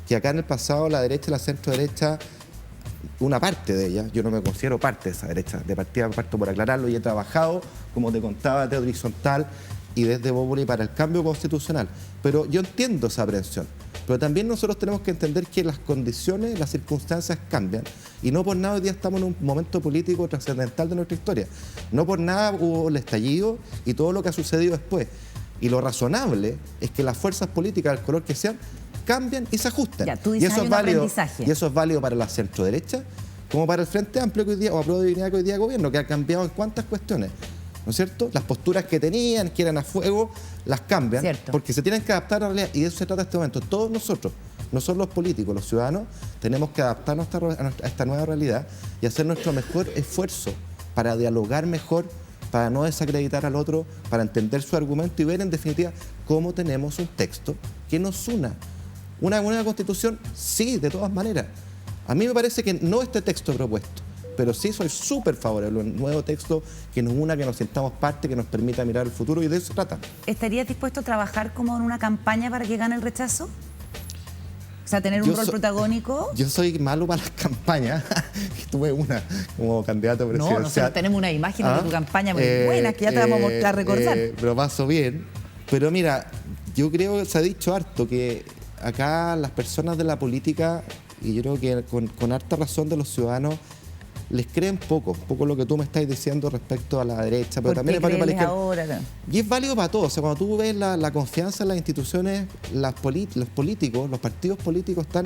que acá en el pasado la derecha y la centro derecha, una parte de ella, yo no me considero parte de esa derecha, de partida parto por aclararlo, y he trabajado, como te contaba, de horizontal y desde Bópoli para el cambio constitucional. Pero yo entiendo esa aprehensión. Pero también nosotros tenemos que entender que las condiciones, las circunstancias cambian. Y no por nada hoy día estamos en un momento político trascendental de nuestra historia. No por nada hubo el estallido y todo lo que ha sucedido después. Y lo razonable es que las fuerzas políticas, del color que sean, cambian y se ajustan. Ya, tú dices, y eso hay es un válido, aprendizaje. y eso es válido para la centroderecha, como para el Frente Amplio que hoy día, o Apruebo Dignidad que hoy día gobierno, que ha cambiado en cuántas cuestiones, ¿no es cierto? Las posturas que tenían, que eran a fuego, las cambian, Cierto. porque se tienen que adaptar a la realidad, y de eso se trata este momento. Todos nosotros, no solo los políticos, los ciudadanos, tenemos que adaptarnos a esta nueva realidad y hacer nuestro mejor esfuerzo para dialogar mejor, para no desacreditar al otro, para entender su argumento y ver en definitiva cómo tenemos un texto que nos una. ¿Una buena constitución? Sí, de todas maneras. A mí me parece que no este texto propuesto, pero sí soy súper favorable a un nuevo texto que nos una, que nos sintamos parte, que nos permita mirar el futuro, y de eso se trata. ¿Estarías dispuesto a trabajar como en una campaña para que gane el rechazo? O sea, tener un rol protagónico. Yo soy malo para las campañas. Tuve una como candidato presidencial. No, nosotros tenemos una imagen de tu campaña muy buena que ya te vamos a recordar. Pero paso bien. Pero mira, yo creo que se ha dicho harto que acá las personas de la política, y yo creo que con harta razón de los ciudadanos, les creen poco lo que tú me estás diciendo respecto a la derecha, pero también es válido para la izquierda. Ahora? Y es válido para todos. O sea, cuando tú ves la confianza en las instituciones, los políticos, los partidos políticos están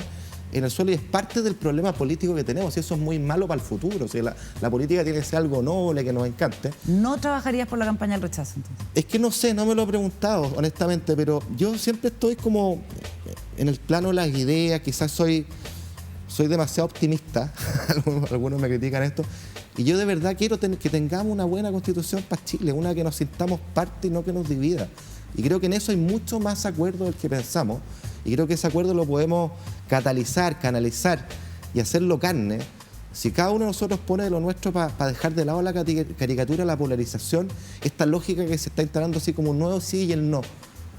en el suelo, y es parte del problema político que tenemos, y eso es muy malo para el futuro. O sea, la política tiene que ser algo noble, que nos encante. ¿No trabajarías por la campaña del rechazo, entonces? Es que no sé, no me lo he preguntado, honestamente, pero yo siempre estoy como en el plano de las ideas, quizás soy demasiado optimista, algunos me critican esto, y yo de verdad quiero que tengamos una buena constitución para Chile, una que nos sintamos parte y no que nos divida. Y creo que en eso hay mucho más acuerdo del que pensamos, y creo que ese acuerdo lo podemos catalizar, canalizar y hacerlo carne, si cada uno de nosotros pone de lo nuestro para dejar de lado la caricatura, la polarización, esta lógica que se está instalando así como un nuevo sí y el no.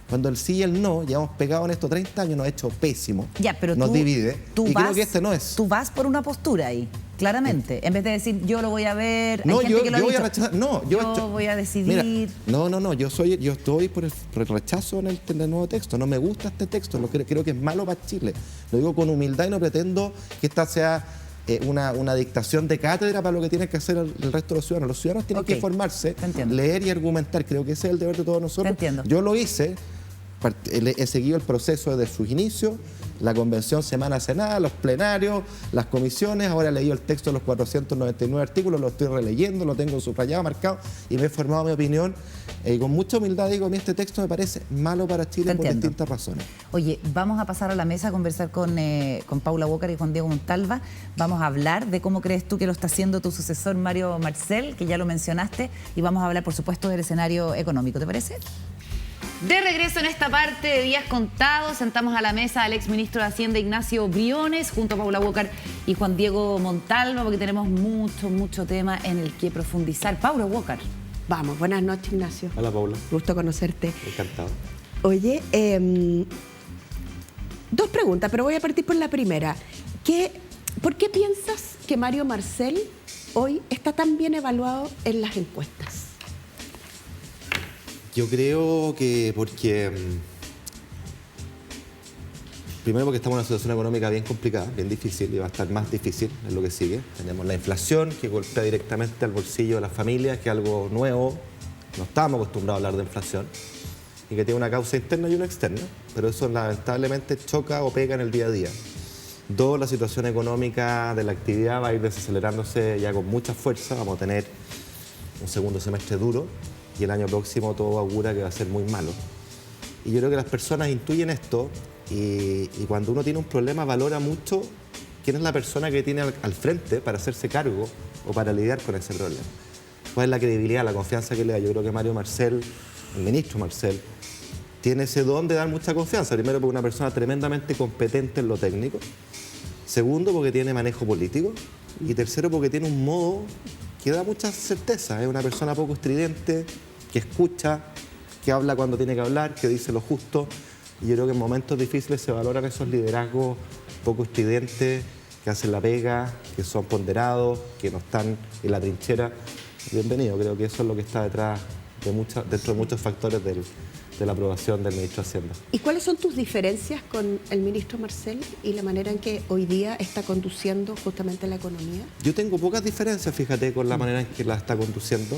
Cuando el sí y el no, llevamos pegados en estos 30 años, nos ha hecho pésimo, ya, pero nos divide, y creo que este no es. Tú vas por una postura ahí, claramente, en vez de decir yo lo voy a ver, no, hay gente yo, que lo ha yo voy a dicho, rechazar, no, yo voy a decidir. Mira, no, yo estoy por el rechazo en el nuevo texto, no me gusta este texto, creo que es malo para Chile, lo digo con humildad y no pretendo que esta sea una dictación de cátedra para lo que tiene que hacer el resto de los ciudadanos. Los ciudadanos tienen que formarse, leer y argumentar. Creo que ese es el deber de todos nosotros. Yo lo hice, he seguido el proceso desde sus inicios, la convención semana a semana, los plenarios, las comisiones. Ahora he leído el texto de los 499 artículos, lo estoy releyendo, lo tengo subrayado, marcado y me he formado mi opinión. Y con mucha humildad digo, a mí este texto me parece malo para Chile por distintas razones. Oye, vamos a pasar a la mesa a conversar con Paula Walker y Juan Diego Montalva. Vamos a hablar de cómo crees tú que lo está haciendo tu sucesor Mario Marcel, que ya lo mencionaste, y vamos a hablar, por supuesto, del escenario económico. ¿Te parece? De regreso en esta parte de Días Contados, sentamos a la mesa al exministro de Hacienda Ignacio Briones junto a Paula Walker y Juan Diego Montalva, porque tenemos mucho tema en el que profundizar. Paula Walker. Vamos, buenas noches, Ignacio. Hola, Paula. Gusto conocerte. Encantado. Oye, dos preguntas, pero voy a partir por la primera. ¿Por qué piensas que Mario Marcel hoy está tan bien evaluado en las encuestas? Yo creo que primero porque estamos en una situación económica bien complicada, bien difícil, y va a estar más difícil en lo que sigue. Tenemos la inflación que golpea directamente al bolsillo de las familias, que es algo nuevo, no estábamos acostumbrados a hablar de inflación, y que tiene una causa interna y una externa, pero eso lamentablemente choca o pega en el día a día. Dos, la situación económica de la actividad va a ir desacelerándose ya con mucha fuerza, vamos a tener un segundo semestre duro, y el año próximo todo augura que va a ser muy malo. Y yo creo que las personas intuyen esto y cuando uno tiene un problema valora mucho quién es la persona que tiene al frente para hacerse cargo o para lidiar con ese problema. ¿Cuál es la credibilidad, la confianza que le da? Yo creo que Mario Marcel, el ministro Marcel, tiene ese don de dar mucha confianza. Primero porque es una persona tremendamente competente en lo técnico. Segundo porque tiene manejo político. Y tercero porque tiene un modo que da mucha certeza. Es una persona poco estridente, que escucha, que habla cuando tiene que hablar, que dice lo justo. Y yo creo que en momentos difíciles se valoran esos liderazgos poco estridentes, que hacen la pega, que son ponderados, que no están en la trinchera. Bienvenido, creo que eso es lo que está detrás dentro de muchos factores de la aprobación del ministro de Hacienda. ¿Y cuáles son tus diferencias con el ministro Marcel y la manera en que hoy día está conduciendo justamente la economía? Yo tengo pocas diferencias, fíjate, con la manera en que la está conduciendo.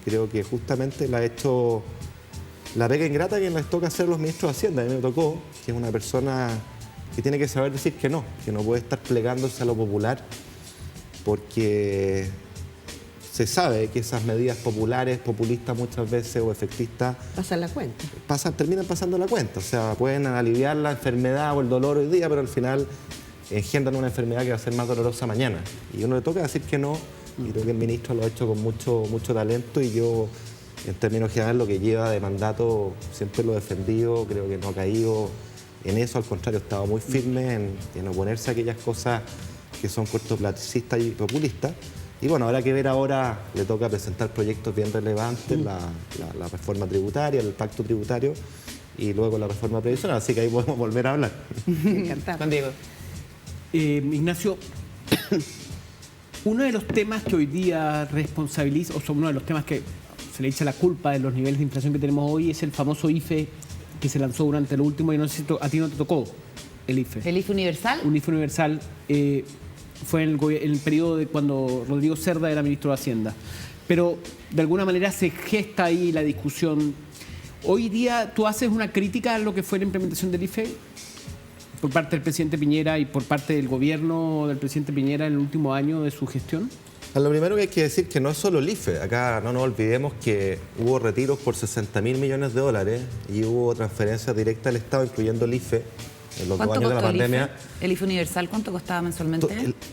Creo que justamente la ha hecho la pega ingrata que les toca hacer los ministros de Hacienda. A mí me tocó, que es una persona que tiene que saber decir que no puede estar plegándose a lo popular, porque se sabe que esas medidas populares, populistas muchas veces o efectistas, pasan la cuenta. Terminan pasando la cuenta. O sea, pueden aliviar la enfermedad o el dolor hoy día, pero al final engendran una enfermedad que va a ser más dolorosa mañana. Y a uno le toca decir que no, y creo que el ministro lo ha hecho con mucho talento, y yo, en términos generales, lo que lleva de mandato siempre lo he defendido, creo que no ha caído en eso, al contrario, ha estado muy firme en oponerse a aquellas cosas que son cortoplacistas y populistas. Y bueno, habrá que ver ahora, le toca presentar proyectos bien relevantes, la reforma tributaria, el pacto tributario y luego la reforma previsional, así que ahí podemos volver a hablar. Encantado. Juan Diego. Ignacio, uno de los temas que hoy día responsabiliza, o sea, uno de los temas que se le echa la culpa de los niveles de inflación que tenemos hoy es el famoso IFE que se lanzó durante el último, y no sé si a ti no te tocó el IFE. ¿El IFE universal? Un IFE universal. Fue en el periodo de cuando Rodrigo Cerda era ministro de Hacienda. Pero de alguna manera se gesta ahí la discusión. Hoy día, ¿tú haces una crítica a lo que fue la implementación del IFE por parte del presidente Piñera y por parte del gobierno del presidente Piñera en el último año de su gestión? Lo primero que hay que decir que no es solo el IFE. Acá no nos olvidemos que hubo retiros por 60.000 millones de dólares y hubo transferencias directas al Estado, incluyendo el IFE. En los 2 años de la pandemia. ¿El IFE universal cuánto costaba mensualmente?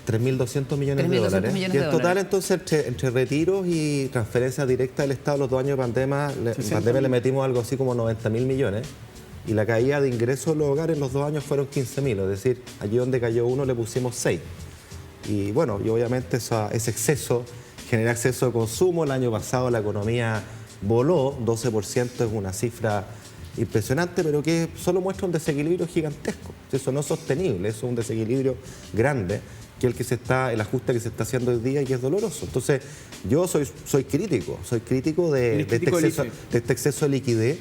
3.200 millones de dólares. Y en total, entonces, entre retiros y transferencias directas del Estado, los 2 años de pandemia le metimos algo así como 90.000 millones. Y la caída de ingresos de los hogares en los 2 años fueron 15.000. Es decir, allí donde cayó uno le pusimos 6. Y bueno, y obviamente ese exceso genera exceso de consumo. El año pasado la economía voló, 12% es una cifra impresionante, pero que solo muestra un desequilibrio gigantesco. Eso no es sostenible, eso es un desequilibrio grande, que el ajuste que se está haciendo hoy día y es doloroso. Entonces, yo soy crítico de este exceso de liquidez,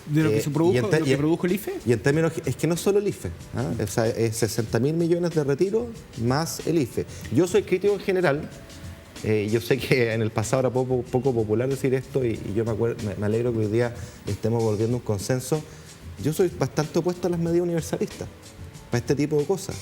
de lo que se produjo, lo que produjo el IFE. Y en términos, es que no solo el IFE, o sea, es 60.000 millones de retiro más el IFE. Yo soy crítico en general. Yo sé que en el pasado era poco popular decir esto y yo me alegro que hoy día estemos volviendo a un consenso. Yo soy bastante opuesto a las medidas universalistas para este tipo de cosas.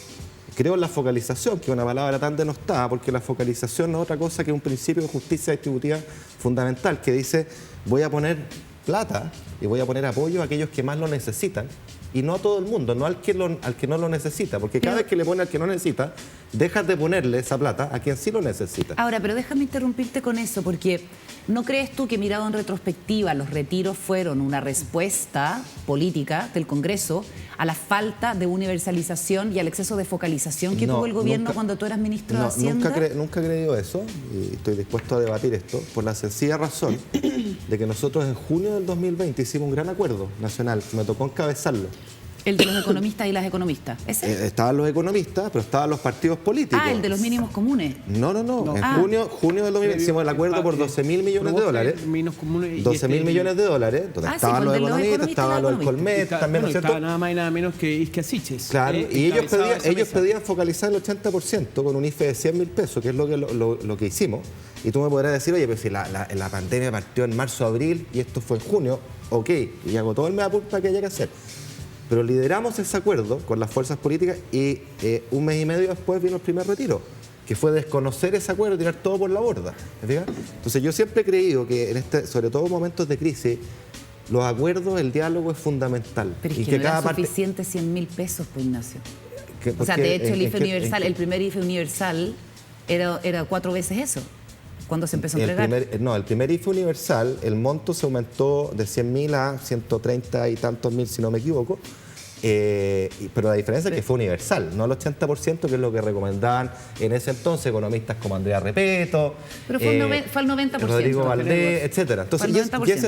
Creo en la focalización, que es una palabra tan denostada, porque la focalización no es otra cosa que un principio de justicia distributiva fundamental que dice voy a poner plata y voy a poner apoyo a aquellos que más lo necesitan y no a todo el mundo, no al que no lo necesita, porque cada vez que le pone al que no necesita, dejas de ponerle esa plata a quien sí lo necesita. Ahora, pero déjame interrumpirte con eso, porque ¿no crees tú que mirado en retrospectiva los retiros fueron una respuesta política del Congreso a la falta de universalización y al exceso de focalización que tuvo el gobierno cuando tú eras ministro de Hacienda? Nunca he creído eso y estoy dispuesto a debatir esto por la sencilla razón de que nosotros en junio del 2020 hicimos un gran acuerdo nacional, me tocó encabezarlo. El de los economistas y las economistas. ¿Ese? Estaban los economistas, pero estaban los partidos políticos. Ah, el de los mínimos comunes. No. En junio del 2020 hicimos el acuerdo por 12.000 millones de dólares. 12.000 millones de dólares. Donde estaban los economistas, estaban los Colmet, también, ¿no es cierto? Estaba nada más y nada menos que Isquia Siches. Claro, y ellos pedían focalizar el 80% con un IFE de 100.000 pesos, que es lo que hicimos. Y tú me podrás decir, oye, pero si la pandemia partió en marzo, abril y esto fue en junio, ok, y hago todo el mea culpa que haya que hacer. Pero lideramos ese acuerdo con las fuerzas políticas y un mes y medio después vino el primer retiro, que fue desconocer ese acuerdo y tirar todo por la borda. Entonces yo siempre he creído que sobre todo en momentos de crisis, los acuerdos, el diálogo es fundamental. Pero es que no era suficiente 100.000 pesos, pues, Ignacio. O sea, de hecho el IFE universal, el primer IFE universal era 4 veces eso. ¿Cuándo se empezó a entregar? El primer IFE universal, el monto se aumentó de 100.000 a 130 y tantos mil, si no me equivoco. Pero la diferencia es que fue universal, no al 80%, que es lo que recomendaban en ese entonces economistas como Andrea Repeto. Pero fue al 90%. Rodrigo Valdés, etcétera. Entonces, y ese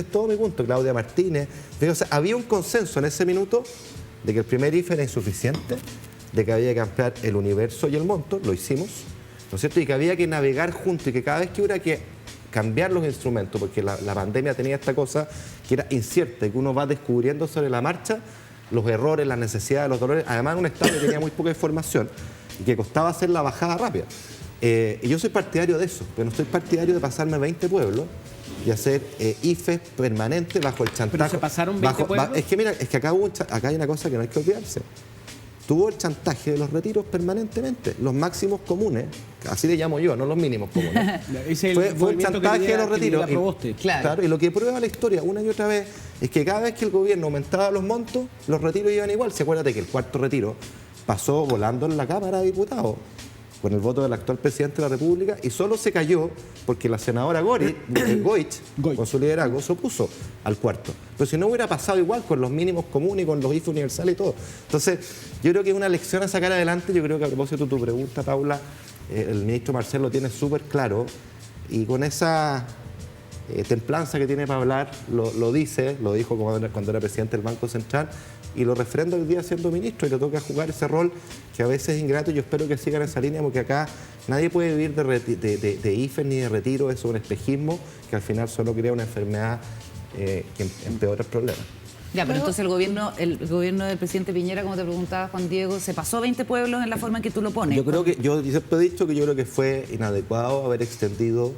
es todo mi punto, Claudia Martínez. O sea, había un consenso en ese minuto de que el primer IFE era insuficiente, de que había que ampliar el universo y el monto, lo hicimos, ¿no es cierto? Y que había que navegar juntos y que cada vez que hubiera que cambiar los instrumentos, porque la pandemia tenía esta cosa que era incierta y que uno va descubriendo sobre la marcha los errores, las necesidades, los dolores. Además, un Estado que tenía muy poca información y que costaba hacer la bajada rápida. Y yo soy partidario de eso, pero no estoy partidario de pasarme 20 pueblos y hacer IFES permanentes bajo el chantaje. ¿Pero se pasaron 20 pueblos? Es que mira, es que acá hay una cosa que no hay que olvidarse. Tuvo el chantaje de los retiros permanentemente, los máximos comunes, así le llamo yo, no los mínimos comunes. fue el chantaje de los retiros. Claro, y lo que prueba la historia una y otra vez es que cada vez que el gobierno aumentaba los montos, los retiros iban igual. Se acuérdate que el cuarto retiro pasó volando en la Cámara de Diputados con el voto del actual presidente de la República y solo se cayó porque la senadora Goich, con su liderazgo, se opuso al cuarto. Pero si no hubiera pasado igual con los mínimos comunes y con los IFE universales y todo. Entonces, yo creo que es una lección a sacar adelante. Yo creo que a propósito de tu pregunta, Paula, el ministro Marcel lo tiene súper claro y con esa templanza que tiene para hablar, lo dijo cuando era presidente del Banco Central y lo refrenda hoy día siendo ministro y le toca jugar ese rol que a veces es ingrato y yo espero que siga en esa línea porque acá nadie puede vivir de IFE ni de retiro, eso es un espejismo que al final solo crea una enfermedad que empeora el problema. Ya, pero entonces el gobierno del presidente Piñera, como te preguntaba Juan Diego, ¿se pasó 20 pueblos en la forma en que tú lo pones? Yo siempre he dicho que yo creo que fue inadecuado haber extendido,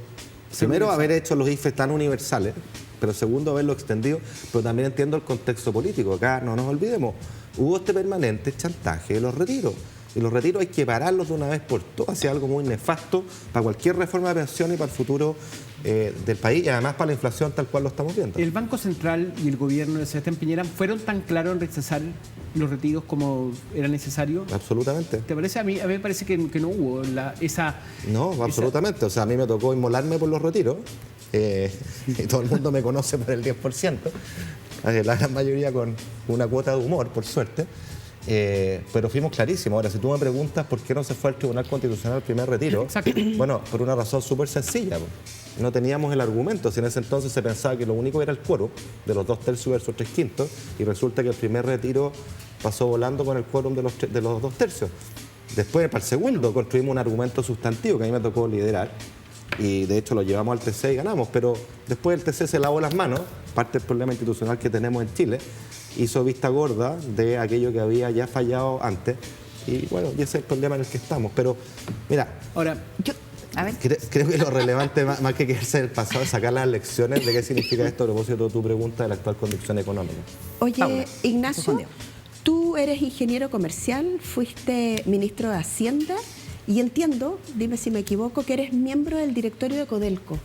primero haber hecho los IFE tan universales, pero segundo haberlo extendido, pero también entiendo el contexto político. Acá no nos olvidemos, hubo este permanente chantaje de los retiros. Y los retiros hay que pararlos de una vez por todas, hacia algo muy nefasto para cualquier reforma de pensiones y para el futuro del país y además para la inflación tal cual lo estamos viendo. ¿El Banco Central y el gobierno de Sebastián Piñera fueron tan claros en rechazar los retiros como era necesario? Absolutamente. ¿Te parece? A mí me parece que no hubo esa... No, absolutamente. O sea, a mí me tocó inmolarme por los retiros. Y todo el mundo me conoce por el 10%. La gran mayoría con una cuota de humor, por suerte. Pero fuimos clarísimos. Ahora, si tú me preguntas por qué no se fue al Tribunal Constitucional el primer retiro, bueno, por una razón súper sencilla. No teníamos el argumento. Si en ese entonces se pensaba que lo único era el quórum de los 2/3 versus 3/5, y resulta que el primer retiro pasó volando con el quórum de los 2/3. Después, para el segundo, construimos un argumento sustantivo que a mí me tocó liderar, y de hecho lo llevamos al TC y ganamos, pero después el TC se lavó las manos, parte del problema institucional que tenemos en Chile, hizo vista gorda de aquello que había ya fallado antes, y bueno, y ese es el problema en el que estamos. Pero mira, Ahora, A ver. creo que lo relevante más que quedarse en el pasado es sacar las lecciones de qué significa esto a propósito de tu pregunta de la actual condición económica. Oye, Paula, Ignacio, respondió. tú eres ingeniero comercial, fuiste ministro de Hacienda y entiendo, dime si me equivoco, que eres miembro del directorio de Codelco.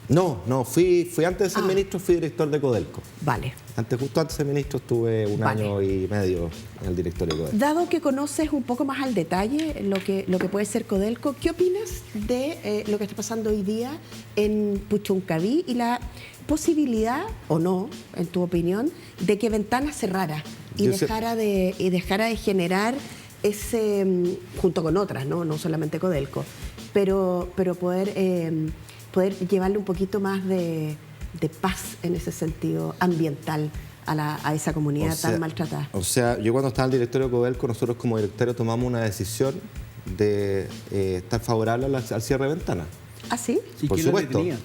No, fui antes de ser ministro, fui director de Codelco. Vale. Justo antes de ser ministro estuve un Vale. año y medio en el directorio de Codelco. Dado que conoces un poco más al detalle lo que puede ser Codelco, ¿qué opinas de lo que está pasando hoy día en Puchuncaví y la posibilidad, o no, en tu opinión, de que Ventana cerrara y Yo sé- dejara de generar ese, junto con otras, no solamente Codelco, pero poder llevarle un poquito más de paz en ese sentido ambiental a esa comunidad tan maltratada? O sea, yo cuando estaba en el directorio de Codelco, nosotros como directorio tomamos una decisión de estar favorable al cierre de ventanas. ¿Ah, sí? ¿y Por quién lo supuesto. detenía?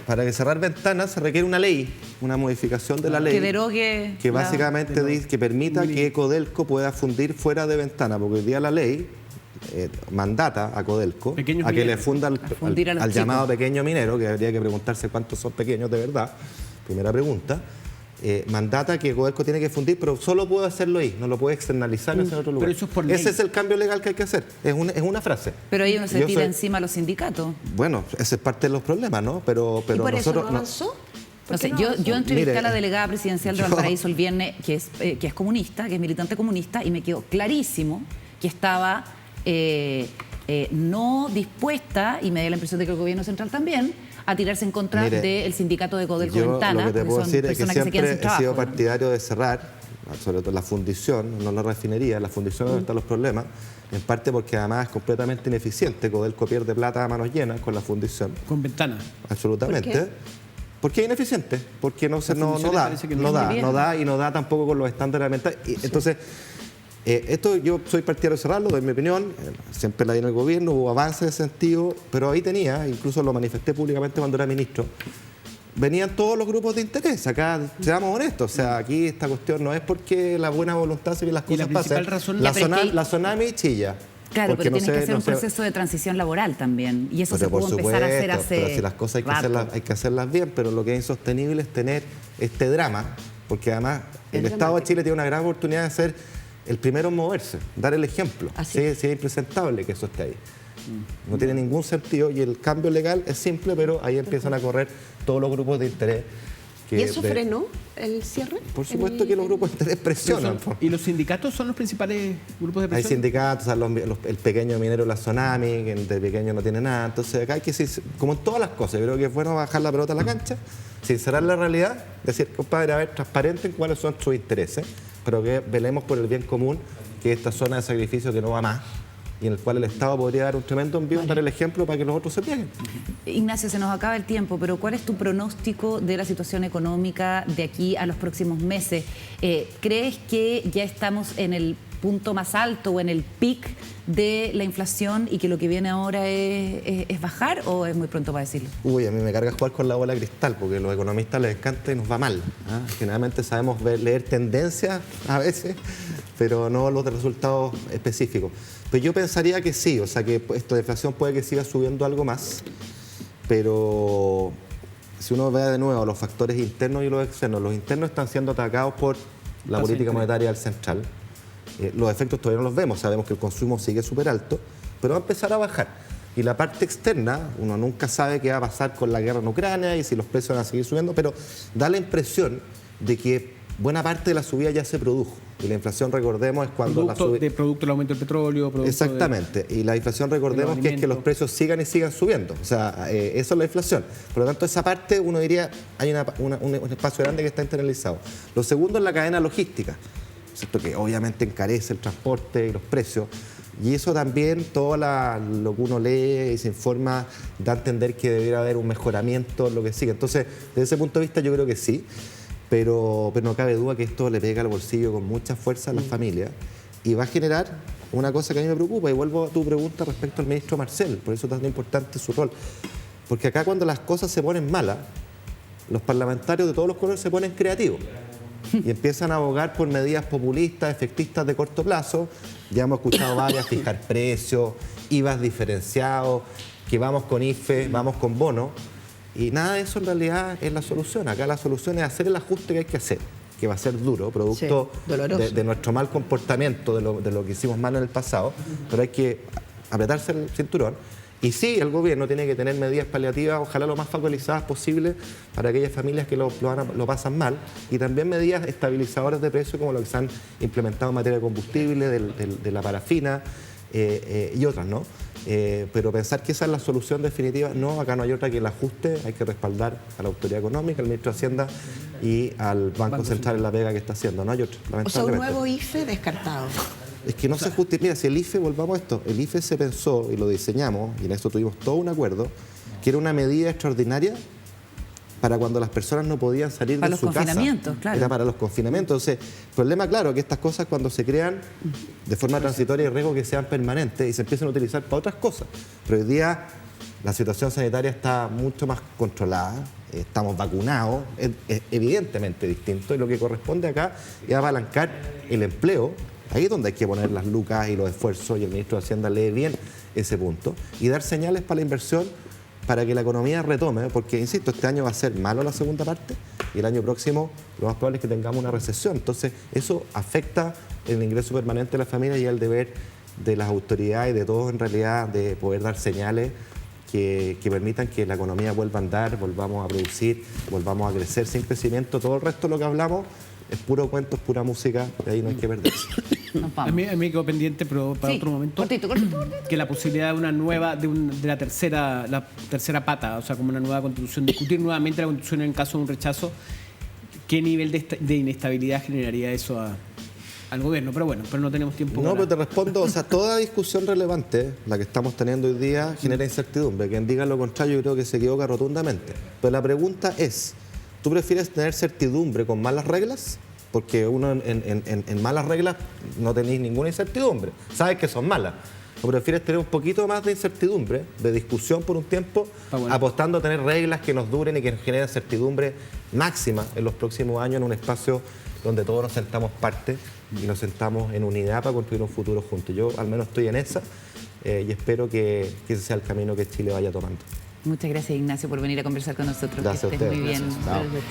Para que cerrar ventanas se requiere una ley, una modificación de la ley. Que derogue Que la- básicamente que permita que Codelco pueda fundir fuera de ventana, porque hoy día la ley mandata a Codelco Pequeños a que le mineros. funda A fundir a los al chicos. llamado pequeño minero, que habría que preguntarse cuántos son pequeños de verdad. Primera pregunta. Mandata que Codelco tiene que fundir, pero solo puede hacerlo ahí, no lo puede externalizar en otro lugar. eso es por ley. Ese es el cambio legal que hay que hacer, es una frase. Pero ahí uno se Yo tira soy- encima a los sindicatos. Bueno, ese es parte de los problemas, ¿no? Pero ¿Y por eso nosotros no avanzó? ¿Por No qué sé, no yo avanzó? entrevisté Mire, a la delegada presidencial de yo- Valparaíso el viernes, que es comunista, que es militante comunista, y me quedó clarísimo que estaba no dispuesta, y me dio la impresión de que el gobierno central también, a tirarse en contra Mire, del sindicato de Codelco yo Ventana, lo que te porque puedo son decir es que personas que se quedan siempre sin he sido trabajo. partidario de cerrar, sobre todo la fundición, no la refinería, la fundición es donde están los problemas, en parte porque además es completamente ineficiente, Codelco pierde plata a manos llenas con la fundición, Con ventana. absolutamente. ¿Por qué? Porque es ineficiente, porque no fundiciones da, parece que no no es da, muy bien. no da y no da tampoco con los estándares ambientales. Y entonces, esto yo soy partidario de cerrarlo, doy mi opinión, siempre la di en el gobierno, hubo avances en ese sentido, pero ahí tenía, incluso lo manifesté públicamente cuando era ministro, venían todos los grupos de interés, acá seamos honestos, o sea, aquí esta cuestión no es porque la buena voluntad hace que las Y la cosas pasen, principal razón- la, Ya, pero es que- la Tsunami chilla. Claro, porque pero tienes que hacer no un se- proceso de transición laboral también. Y eso pero se por pudo empezar a hacer supuesto, hace pero si las cosas rato. hay que hacerlas bien, pero lo que es insostenible es tener este drama, porque además el Es Estado de dramático. Chile tiene una gran oportunidad de ser el primero en moverse, dar el ejemplo. Así Sí, sí, es impresentable que eso esté ahí. No tiene ningún sentido y el cambio legal es simple, pero ahí empiezan a correr todos los grupos de interés. que ¿Y eso de- frenó el cierre? Por supuesto que los grupos de interés presionan. po. ¿Y los sindicatos son los principales grupos de Hay presión? sindicatos, o sea, el pequeño minero, la Tsunami, que de pequeño no tiene nada. Entonces acá hay que, como en todas las cosas, yo creo que es bueno bajar la pelota a la cancha, sincerar la realidad, decir, compadre, a ver, transparente en cuáles son sus intereses, pero que velemos por el bien común, que esta zona de sacrificio que no va más, y en el cual el Estado podría dar un tremendo envío, dar el ejemplo para que los otros se plieguen. Ignacio, se nos acaba el tiempo, pero ¿cuál es tu pronóstico de la situación económica de aquí a los próximos meses? ¿Crees que ya estamos en el punto más alto o en el pic de la inflación y que lo que viene ahora es bajar, o es muy pronto para decirlo? Uy, a mí me carga jugar con la bola de cristal, porque a los economistas les encanta y nos va mal. ¿Ah? Generalmente sabemos leer tendencias a veces, pero no los de resultados específicos. Pero yo pensaría que sí, o sea que esto de inflación puede que siga subiendo algo más, pero si uno ve de nuevo los factores internos y los externos, los internos están siendo atacados por la Tasa política de monetaria del central. Los efectos todavía no los vemos, sabemos que el consumo sigue súper alto, pero va a empezar a bajar. Y la parte externa, uno nunca sabe qué va a pasar con la guerra en Ucrania y si los precios van a seguir subiendo, pero da la impresión de que buena parte de la subida ya se produjo. Y la inflación, recordemos, es cuando la subida... Producto del aumento del petróleo. Producto Exactamente. Y la inflación, recordemos, que es que los alimentos. precios sigan y sigan subiendo. O sea, eso es la inflación. Por lo tanto, esa parte, uno diría, hay un espacio grande que está internalizado. Lo segundo es la cadena logística, ¿cierto? Que obviamente encarece el transporte y los precios. Y eso también, todo lo que uno lee y se informa, da a entender que debería haber un mejoramiento en lo que sigue. Entonces, desde ese punto de vista, yo creo que sí. Pero no cabe duda que esto le pega al bolsillo con mucha fuerza a las familias y va a generar una cosa que a mí me preocupa, y vuelvo a tu pregunta respecto al ministro Marcel, por eso es tan importante su rol. Porque acá cuando las cosas se ponen malas, los parlamentarios de todos los colores se ponen creativos y empiezan a abogar por medidas populistas, efectistas de corto plazo. Ya hemos escuchado varias, fijar precios, IVAs diferenciados, que vamos con IFE, vamos con bono. Y nada de eso en realidad es la solución. Acá la solución es hacer el ajuste que hay que hacer, que va a ser duro, producto de nuestro mal comportamiento, de lo que hicimos mal en el pasado, pero hay que apretarse el cinturón. Y sí, el gobierno tiene que tener medidas paliativas, ojalá lo más focalizadas posible para aquellas familias que lo pasan mal, y también medidas estabilizadoras de precios como lo que se han implementado en materia de combustible, de la parafina y otras, ¿no? Pero pensar que esa es la solución definitiva, no, acá no hay otra que el ajuste, hay que respaldar a la autoridad económica, al ministro de Hacienda y al Banco Central en la pega que está haciendo, no hay otra, O sea, un nuevo IFE descartado. Es que no se justifica. Mira, si el IFE, volvamos a esto, el IFE se pensó y lo diseñamos, y en esto tuvimos todo un acuerdo, que era una medida extraordinaria para cuando las personas no podían salir de su casa. Para los confinamientos, claro. Era para los confinamientos. Entonces, el problema, claro, que estas cosas cuando se crean de forma transitoria hay riesgo que sean permanentes y se empiezan a utilizar para otras cosas. Pero hoy día la situación sanitaria está mucho más controlada, estamos vacunados, es evidentemente distinto, y lo que corresponde acá es apalancar el empleo. Ahí es donde hay que poner las lucas y los esfuerzos, y el ministro de Hacienda lee bien ese punto, y dar señales para la inversión para que la economía retome, porque, insisto, este año va a ser malo la segunda parte y el año próximo lo más probable es que tengamos una recesión. Entonces, eso afecta el ingreso permanente de la familia y el deber de las autoridades y de todos, en realidad, de poder dar señales que permitan que la economía vuelva a andar, volvamos a producir, volvamos a crecer sin crecimiento. Todo el resto de lo que hablamos es puro cuento, es pura música, de ahí no hay que perderse. A mí me quedó pendiente, pero para otro momento, cortito. que la posibilidad de una nueva, de la tercera pata, o sea, como una nueva constitución, discutir nuevamente la constitución en caso de un rechazo, ¿qué nivel de inestabilidad generaría eso al gobierno? Pero bueno, pero no tenemos tiempo. No, pero te respondo, o sea, toda discusión relevante, la que estamos teniendo hoy día, genera incertidumbre. Quien diga lo contrario, yo creo que se equivoca rotundamente. Pero la pregunta es, ¿tú prefieres tener certidumbre con malas reglas? Porque uno en malas reglas no tenéis ninguna incertidumbre, sabes que son malas. ¿O prefieres tener un poquito más de incertidumbre, de discusión por un tiempo, apostando a tener reglas que nos duren y que nos generen certidumbre máxima en los próximos años en un espacio donde todos nos sentamos parte y nos sentamos en unidad para construir un futuro juntos? Yo al menos estoy en esa y espero que ese sea el camino que Chile vaya tomando. Muchas gracias, Ignacio, por venir a conversar con nosotros. Gracias que a estés ustedes. muy bien. Gracias.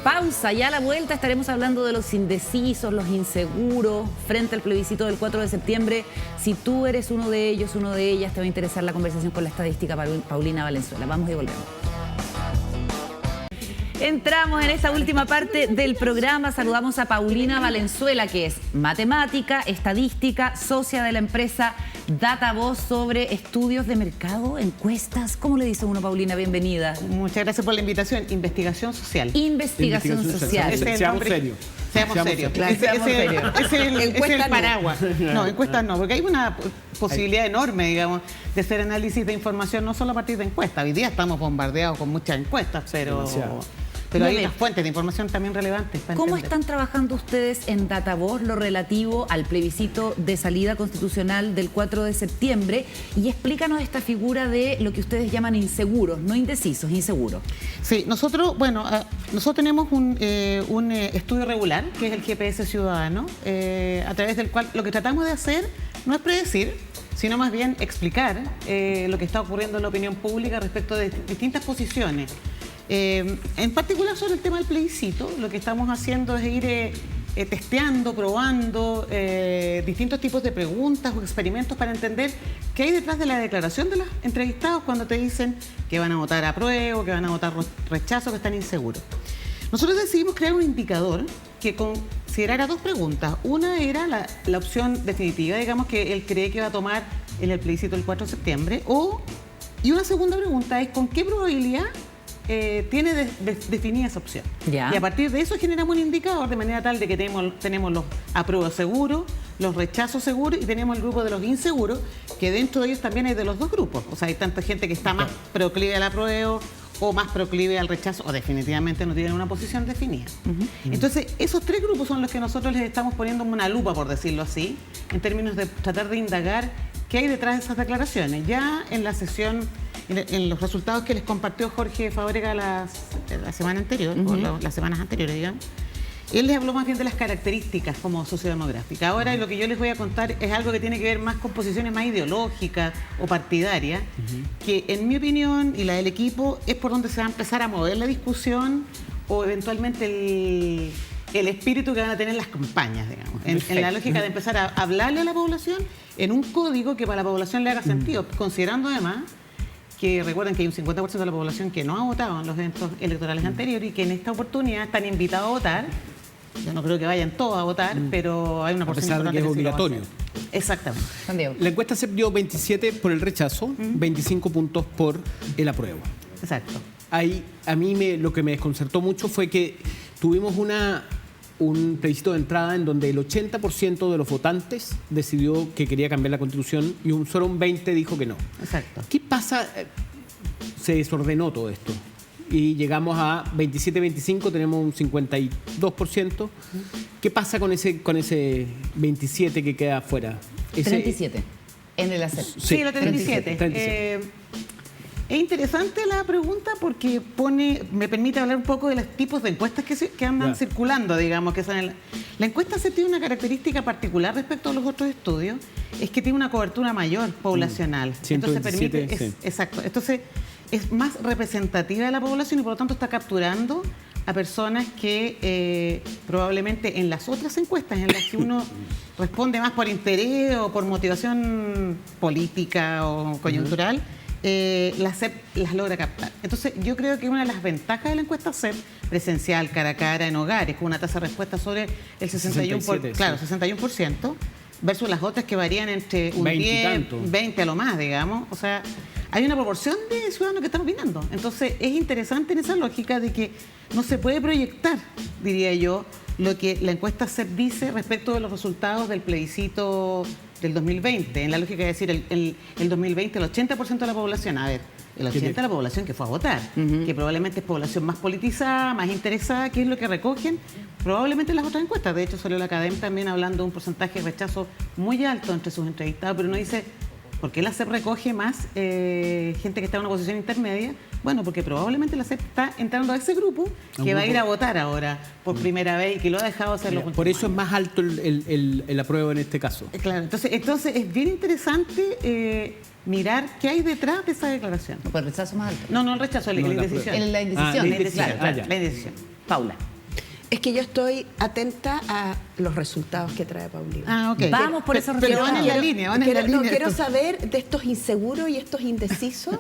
Pausa, ya a la vuelta estaremos hablando de los indecisos, los inseguros, frente al plebiscito del 4 de septiembre. Si tú eres uno de ellos, uno de ellas, te va a interesar la conversación con la estadística Paulina Valenzuela. Vamos y volvemos. Entramos en esta última parte del programa. Saludamos a Paulina Valenzuela, que es matemática, estadística, socia de la empresa DataVoz sobre estudios de mercado, encuestas. ¿Cómo le dice uno, Paulina? Bienvenida. Muchas gracias por la invitación. Investigación social. Investigación social. Seamos serios. Seamos serios. Claro, seamos serios. Ese es Encuestas el no. paraguas. No, encuestas no, porque hay una posibilidad enorme, digamos, de hacer análisis de información no solo a partir de encuestas. Hoy día estamos bombardeados con muchas encuestas, pero hay otras fuentes de información también relevantes. ¿Cómo están trabajando ustedes en DataVoz lo relativo al plebiscito de salida constitucional del 4 de septiembre? Y explícanos esta figura de lo que ustedes llaman inseguros, no indecisos, inseguros. Sí, nosotros tenemos un estudio regular, que es el GPS Ciudadano, a través del cual lo que tratamos de hacer no es predecir, sino más bien explicar lo que está ocurriendo en la opinión pública respecto de distintas posiciones. En particular sobre el tema del plebiscito, lo que estamos haciendo es ir testeando, probando distintos tipos de preguntas o experimentos para entender qué hay detrás de la declaración de los entrevistados cuando te dicen que van a votar apruebo, que van a votar rechazo, que están inseguros. Nosotros decidimos crear un indicador que considerara dos preguntas. Una era la opción definitiva, digamos, que él cree que va a tomar en el plebiscito del 4 de septiembre, y una segunda pregunta es con qué probabilidad tiene definida esa opción. Ya. Y a partir de eso generamos un indicador de manera tal de que tenemos los apruebos seguros, los rechazos seguros y tenemos el grupo de los inseguros, que dentro de ellos también hay de los dos grupos. O sea, hay tanta gente que está más proclive al apruebo o más proclive al rechazo o definitivamente no tienen una posición definida. Entonces, esos tres grupos son los que nosotros les estamos poniendo una lupa, por decirlo así, en términos de tratar de indagar qué hay detrás de esas declaraciones. Ya en la sesión en los resultados que les compartió Jorge Fábrega la semana anterior, o las semanas anteriores, digamos, él les habló más bien de las características como sociodemográficas. Ahora lo que yo les voy a contar es algo que tiene que ver más con posiciones más ideológicas o partidarias, que en mi opinión y la del equipo es por donde se va a empezar a mover la discusión o eventualmente el espíritu que van a tener las campañas, digamos. En la lógica de empezar a hablarle a la población en un código que para la población le haga sentido, considerando además que recuerden que hay un 50% de la población que no ha votado en los eventos electorales anteriores y que en esta oportunidad están invitados a votar. Yo no creo que vayan todos a votar, pero hay una porción a pesar de que es obligatorio. Exactamente. Santiago. La encuesta se dio 27 por el rechazo, 25 puntos por el apruebo. Exacto. Ahí, a mí lo que me desconcertó mucho fue que tuvimos un plebiscito de entrada en donde el 80% de los votantes decidió que quería cambiar la Constitución y solo un 20% dijo que no. Exacto. ¿Qué pasa? Se desordenó todo esto y llegamos a 27-25, tenemos un 52%. ¿Qué pasa con ese 27% que queda afuera? 37 en el ACEP. Sí, la 37. Es interesante la pregunta porque me permite hablar un poco de los tipos de encuestas que andan circulando, digamos. La encuesta se tiene una característica particular respecto a los otros estudios, es que tiene una cobertura mayor poblacional. 127, exacto. Entonces es más representativa de la población y por lo tanto está capturando a personas que probablemente en las otras encuestas en las que uno responde más por interés o por motivación política o coyuntural, la CEP las logra captar. Entonces yo creo que una de las ventajas de la encuesta CEP, presencial, cara a cara, en hogares, con una tasa de respuesta sobre el 61%, versus las otras que varían entre un 10, 20 a lo más, digamos. O sea, hay una proporción de ciudadanos que están opinando. Entonces es interesante en esa lógica de que no se puede proyectar, diría yo, lo que la encuesta CEP dice respecto de los resultados del plebiscito del 2020, en la lógica de decir el 2020 el 80% de la población, el 80% de la población que fue a votar, que probablemente es población más politizada, más interesada, que es lo que recogen probablemente las otras encuestas. De hecho salió la Academia también hablando de un porcentaje de rechazo muy alto entre sus entrevistados, pero uno dice, ¿por qué la CEP recoge más gente que está en una posición intermedia? Bueno, porque probablemente la CEP está entrando a ese grupo que va a ir a votar ahora por primera vez y que lo ha dejado hacer los últimos Por eso años. es más alto el apruebo en este caso. Claro, entonces es bien interesante mirar qué hay detrás de esa declaración. Por el rechazo más alto. No el rechazo, la indecisión. En la indecisión. La indecisión, ya. la indecisión. Paula. Es que yo estoy atenta a los resultados que trae Paulina. Ok. Vamos por esos Pero van en la resultados. línea, Quiero saber de estos inseguros y estos indecisos,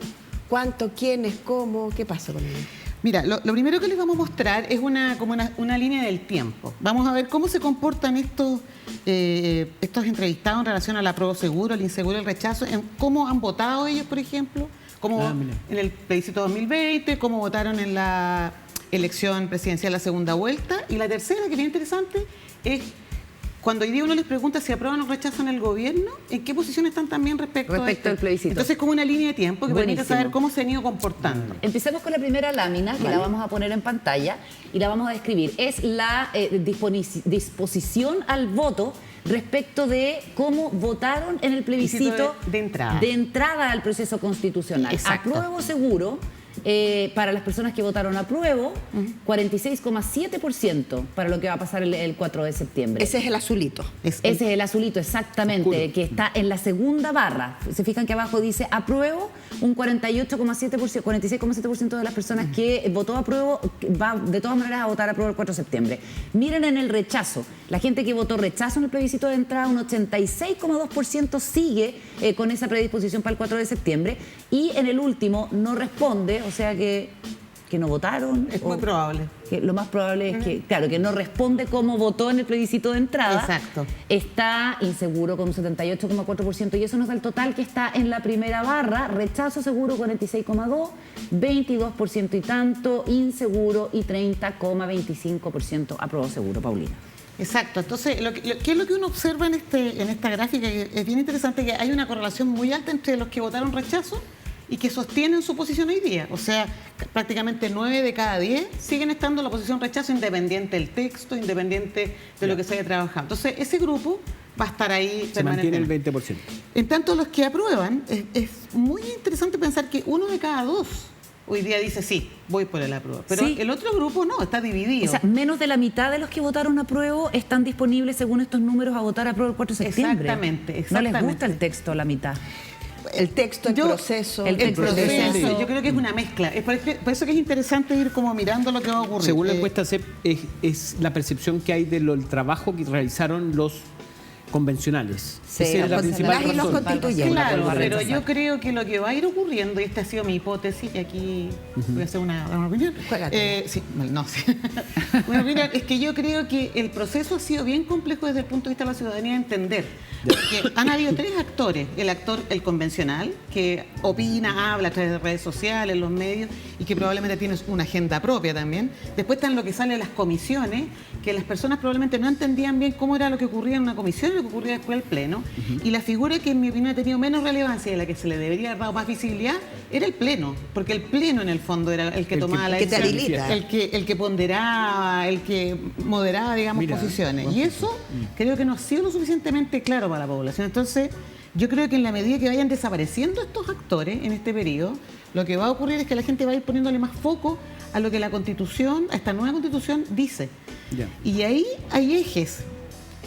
cuánto, quiénes, cómo, qué pasa con ellos. Mira, lo primero que les vamos a mostrar es una línea del tiempo. Vamos a ver cómo se comportan estos entrevistados en relación al apruebo seguro, al inseguro, el rechazo, en cómo han votado ellos, por ejemplo, cómo en el plebiscito 2020, cómo votaron en la elección presidencial la segunda vuelta. Y la tercera, que es bien interesante, es cuando hoy día uno les pregunta si aprueban o rechazan el gobierno, ¿en qué posición están también respecto al plebiscito? Entonces, como una línea de tiempo que permite saber cómo se han ido comportando. Empecemos con la primera lámina, que la vamos a poner en pantalla y la vamos a describir. Es la disposición al voto respecto de cómo votaron en el plebiscito de entrada. De entrada al proceso constitucional. Exacto. Apruebo seguro. Para las personas que votaron apruebo, 46,7% para lo que va a pasar el 4 de septiembre. Ese es el azulito. Ese es el azulito, exactamente, que está en la segunda barra. Se fijan que abajo dice apruebo, un 48,7%, 46,7% de las personas que votó apruebo va de todas maneras a votar apruebo el 4 de septiembre. Miren en el rechazo. La gente que votó rechazo en el plebiscito de entrada, un 86,2% sigue con esa predisposición para el 4 de septiembre. Y en el último no responde, o sea que no votaron. Es muy probable. Que lo más probable es que, claro, que no responde cómo votó en el plebiscito de entrada. Exacto. Está inseguro con un 78,4% y eso nos da el total que está en la primera barra. Rechazo seguro 46,2%, 22% y tanto, inseguro y 30,25% aprobó seguro. Paulina. Exacto. Entonces, ¿qué es lo que uno observa en esta gráfica? Es bien interesante que hay una correlación muy alta entre los que votaron rechazo y que sostienen su posición hoy día. O sea, prácticamente 9 de cada 10 siguen estando en la posición rechazo, independiente del texto, independiente de lo que se haya trabajado. Entonces, ese grupo va a estar ahí Se mantiene el permanentemente. 20%. En tanto, los que aprueban, es muy interesante pensar que 1 de cada 2 hoy día dice sí, voy por el apruebo. Pero Sí. el otro grupo no, está dividido. O sea, menos de la mitad de los que votaron apruebo están disponibles, según estos números, a votar apruebo el 4 de septiembre. Exactamente, No les exactamente. gusta el texto, la mitad. El texto, el Yo- proceso. el El proceso. proceso, yo creo que es una mezcla. Es por eso que es interesante ir como mirando lo que va a ocurrir. Según la encuesta CEP, es la percepción que hay del trabajo que realizaron los convencionales. Sí, Esa es la pues, principal las y los razón. constituyentes. Claro, Va a pero rechazar. yo creo que lo que va a ir ocurriendo, y esta ha sido mi hipótesis, y aquí voy a hacer una opinión. Juégatela. Sí, no, sí. Una opinión es que yo creo que el proceso ha sido bien complejo desde el punto de vista de la ciudadanía de entender. Porque han habido 3 actores. El actor, el convencional, que opina, habla a través de redes sociales, los medios, y que probablemente tiene una agenda propia también. Después están lo que sale de las comisiones, que las personas probablemente no entendían bien cómo era lo que ocurría en una comisión y lo que ocurría después del pleno. Y la figura que en mi opinión ha tenido menos relevancia y a la que se le debería haber dado más visibilidad era el pleno, porque el pleno en el fondo era el que tomaba la que te decisión, habilita. el que ponderaba, el que moderaba, digamos, Mira, posiciones. buen Y eso creo que no ha sido lo suficientemente claro para la población. Entonces, yo creo que en la medida que vayan desapareciendo estos actores en este periodo, lo que va a ocurrir es que la gente va a ir poniéndole más foco a lo que la Constitución, a esta nueva Constitución, dice. Ya. Y ahí hay ejes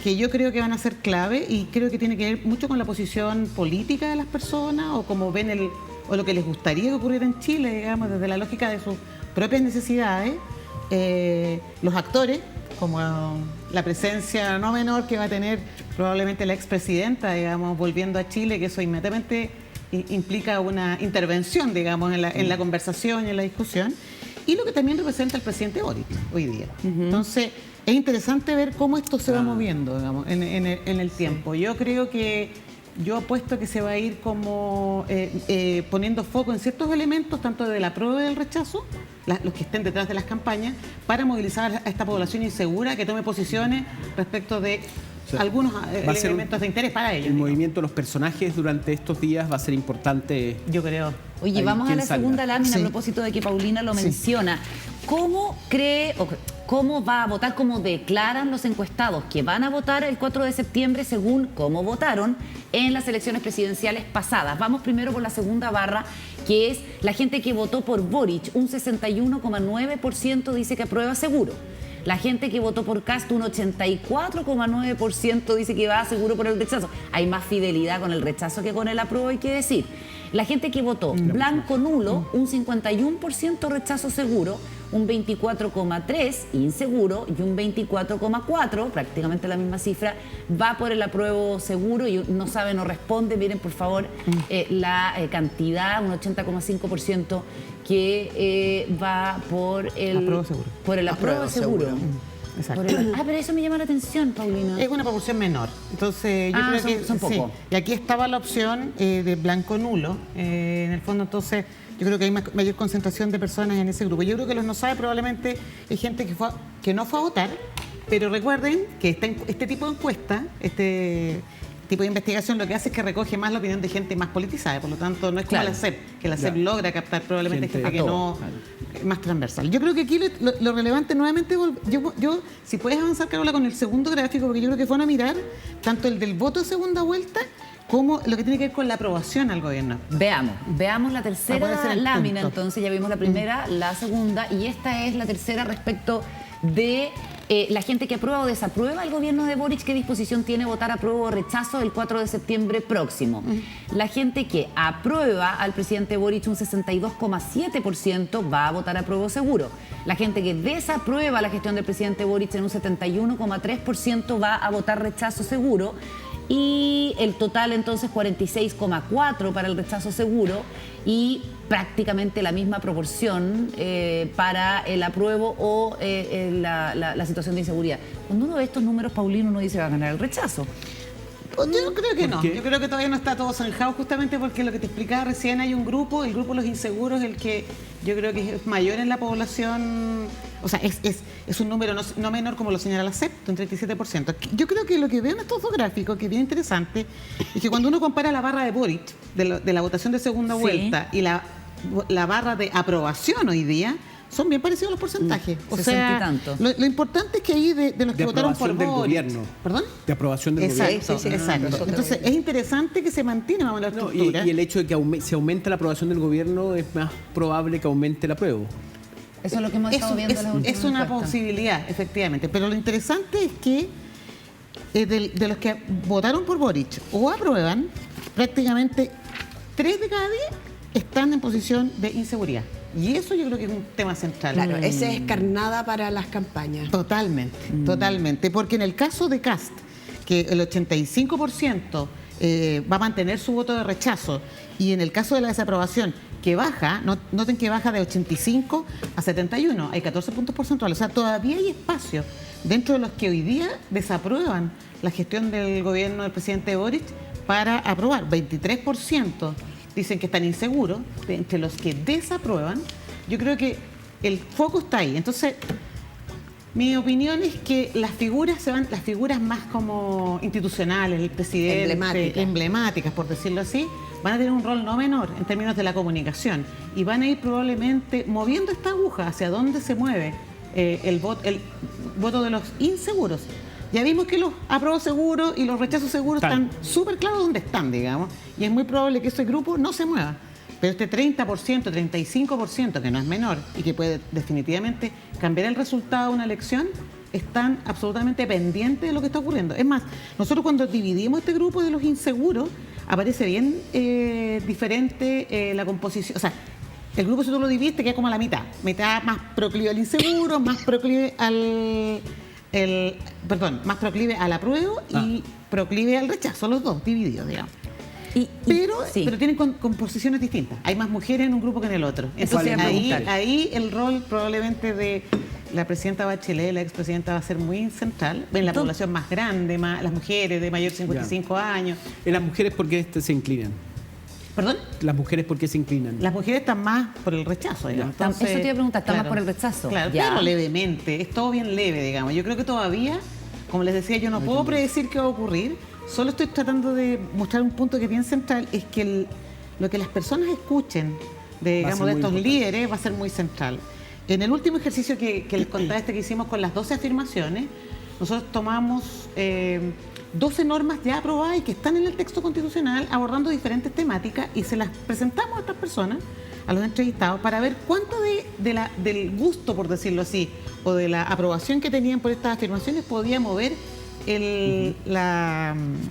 que yo creo que van a ser clave y creo que tiene que ver mucho con la posición política de las personas o cómo ven o lo que les gustaría que ocurriera en Chile, digamos, desde la lógica de sus propias necesidades. Los actores, como la presencia no menor que va a tener probablemente la expresidenta, digamos, volviendo a Chile, que eso inmediatamente implica una intervención, digamos, en la conversación y en la discusión, y lo que también representa el presidente Boric hoy día. Entonces, es interesante ver cómo esto se va moviendo, digamos, en el tiempo. Yo creo que yo apuesto que se va a ir como poniendo foco en ciertos elementos, tanto de la prueba y del rechazo, los que estén detrás de las campañas, para movilizar a esta población insegura que tome posiciones respecto de algunos va a ser elementos de interés para ellos. El digamos. movimiento de los personajes durante estos días va a ser importante. Yo creo. Oye, Ahí, vamos a ¿quién la salga? segunda lámina Sí. a propósito de que Paulina lo Sí. menciona. ¿Cómo cree o cómo va a votar, cómo declaran los encuestados que van a votar el 4 de septiembre según cómo votaron en las elecciones presidenciales pasadas? Vamos primero por la segunda barra, que es la gente que votó por Boric. Un 61,9% dice que aprueba seguro. La gente que votó por Cast, un 84,9% dice que va seguro por el rechazo. Hay más fidelidad con el rechazo que con el apruebo, hay que decir. La gente que votó blanco nulo, un 51% rechazo seguro, un 24,3% inseguro y un 24,4%, prácticamente la misma cifra, va por el apruebo seguro y no sabe, no responde. Miren, por favor, la cantidad, un 80,5% que va por el Apruebo seguro. Por el apruebo Apruebo seguro. seguro. Exacto. Pero eso me llama la atención, Paulina. Es una proporción menor. Entonces, yo creo que son poco. Y aquí estaba la opción de blanco nulo. En el fondo, entonces, yo creo que hay mayor concentración de personas en ese grupo. Yo creo que los no sabe probablemente hay gente que no fue a votar, pero recuerden que este tipo de encuesta, este tipo de investigación lo que hace es que recoge más la opinión de gente más politizada, por lo tanto no es como Claro. la SEP, que la SEP Ya. logra captar probablemente Gente gente que a no, todo, claro. más transversal. Yo creo que aquí lo relevante nuevamente, yo si puedes avanzar, Carola, con el segundo gráfico, porque yo creo que van a mirar tanto el del voto de segunda vuelta como lo que tiene que ver con la aprobación al gobierno. Veamos la Ah, puede tercera ser el lámina, punto. entonces ya vimos la primera, la segunda, y esta es la tercera respecto de la gente que aprueba o desaprueba el gobierno de Boric. ¿Qué disposición tiene votar apruebo o rechazo el 4 de septiembre próximo? La gente que aprueba al presidente Boric, un 62,7%, va a votar apruebo seguro. La gente que desaprueba la gestión del presidente Boric, en un 71,3%, va a votar rechazo seguro. Y el total entonces 46,4% para el rechazo seguro y prácticamente la misma proporción para el apruebo o la situación de inseguridad. Cuando uno ve estos números, Paulino, uno dice va a ganar el rechazo. Yo creo que no, qué? yo creo que todavía no está todo zanjado, justamente porque lo que te explicaba recién, hay un grupo, el grupo de los inseguros, el que yo creo que es mayor en la población, o sea, es un número no menor como lo señala la CEP, un 37%. Yo creo que lo que veo en estos dos gráficos, que es bien interesante, es que cuando uno compara la barra de Boric, de la votación de segunda Sí. vuelta, y la barra de aprobación hoy día, son bien parecidos los porcentajes. O 60 y sea, tanto. lo importante es que ahí de los que votaron por aprobación del Boric. gobierno. ¿Perdón? De aprobación del Exacto, gobierno. Sí, sí, exacto. nosotros Entonces es interesante que se mantiene más o menos la No, estructura. y el hecho de que se aumenta la aprobación del gobierno es más probable que aumente el apruebo. Eso es lo que hemos estado viendo en las últimas es una encuestas. posibilidad, efectivamente. Pero lo interesante es que de los que votaron por Boric o aprueban, prácticamente 3 de cada 10 están en posición de inseguridad. Y eso yo creo que es un tema central. Claro, esa es carnada para las campañas. Totalmente, totalmente. Porque en el caso de Kast, que el 85% va a mantener su voto de rechazo, y en el caso de la desaprobación, que baja, noten que baja de 85 a 71, hay 14 puntos porcentuales. O sea, todavía hay espacio dentro de los que hoy día desaprueban la gestión del gobierno del presidente Boric para aprobar. 23% dicen que están inseguros, entre los que desaprueban. Yo creo que el foco está ahí. Entonces, mi opinión es que las figuras más como institucionales, el presidente, emblemáticas, por decirlo así, van a tener un rol no menor en términos de la comunicación y van a ir probablemente moviendo esta aguja hacia dónde se mueve el voto de los inseguros. Ya vimos que los apruebos seguros y los rechazos seguros están súper claros dónde están, digamos, y es muy probable que ese grupo no se mueva. Pero este 30%, 35%, que no es menor y que puede definitivamente cambiar el resultado de una elección, están absolutamente pendientes de lo que está ocurriendo. Es más, nosotros cuando dividimos este grupo de los inseguros, aparece bien diferente la composición. O sea, el grupo, si tú lo divides, te queda como a la mitad. Mitad más proclive al inseguro, más proclive más proclive al apruebo y proclive al rechazo, los dos divididos, digamos. Pero tienen composiciones distintas. Hay más mujeres en un grupo que en el otro. Entonces ahí el rol probablemente de la presidenta Bachelet, la expresidenta, va a ser muy central. Ven la población más grande, las mujeres de mayor de 55 años. ¿En las mujeres por qué se inclinan? ¿Perdón? ¿Las mujeres por qué se inclinan? Las mujeres están más por el rechazo, digamos. Entonces, eso te iba a preguntar, ¿están más por el rechazo? Claro, pero levemente. Es todo bien leve, digamos. Yo creo que todavía, como les decía, yo no puedo predecir qué va a ocurrir. Solo estoy tratando de mostrar un punto que es bien central, es que lo que las personas escuchen de estos líderes va a ser muy central. En el último ejercicio que les contaba que hicimos con las 12 afirmaciones, nosotros tomamos 12 normas ya aprobadas y que están en el texto constitucional abordando diferentes temáticas y se las presentamos a estas personas, a los entrevistados, para ver cuánto del gusto, por decirlo así, o de la aprobación que tenían por estas afirmaciones podía mover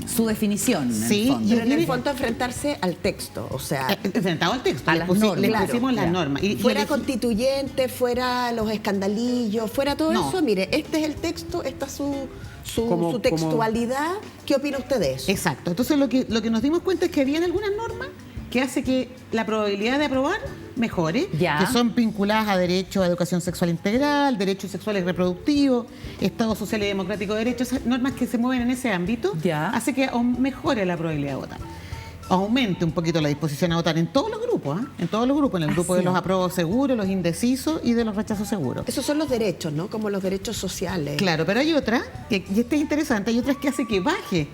su definición. Sí, y en el fondo enfrentarse al texto, o sea, enfrentado al texto, a las normas, le pusimos las normas. Fuera constituyente, fuera los escandalillos, fuera todo eso, mire, este es el texto, esta es su textualidad. ¿Qué opina usted de eso? Exacto. Entonces lo que nos dimos cuenta es que había algunas normas que hace que la probabilidad de aprobar mejore, que son vinculadas a derecho a educación sexual integral, derechos sexuales y reproductivos, Estado social y democrático de derecho, esas normas que se mueven en ese ámbito, hace que mejore la probabilidad de votar. Aumente un poquito la disposición a votar en todos los grupos, en todos los grupos, en el grupo de los aprobos seguros, los indecisos y de los rechazos seguros. Esos son los derechos, ¿no? Como los derechos sociales. Claro, pero hay otra, y este es interesante, hay otras que hace que baje,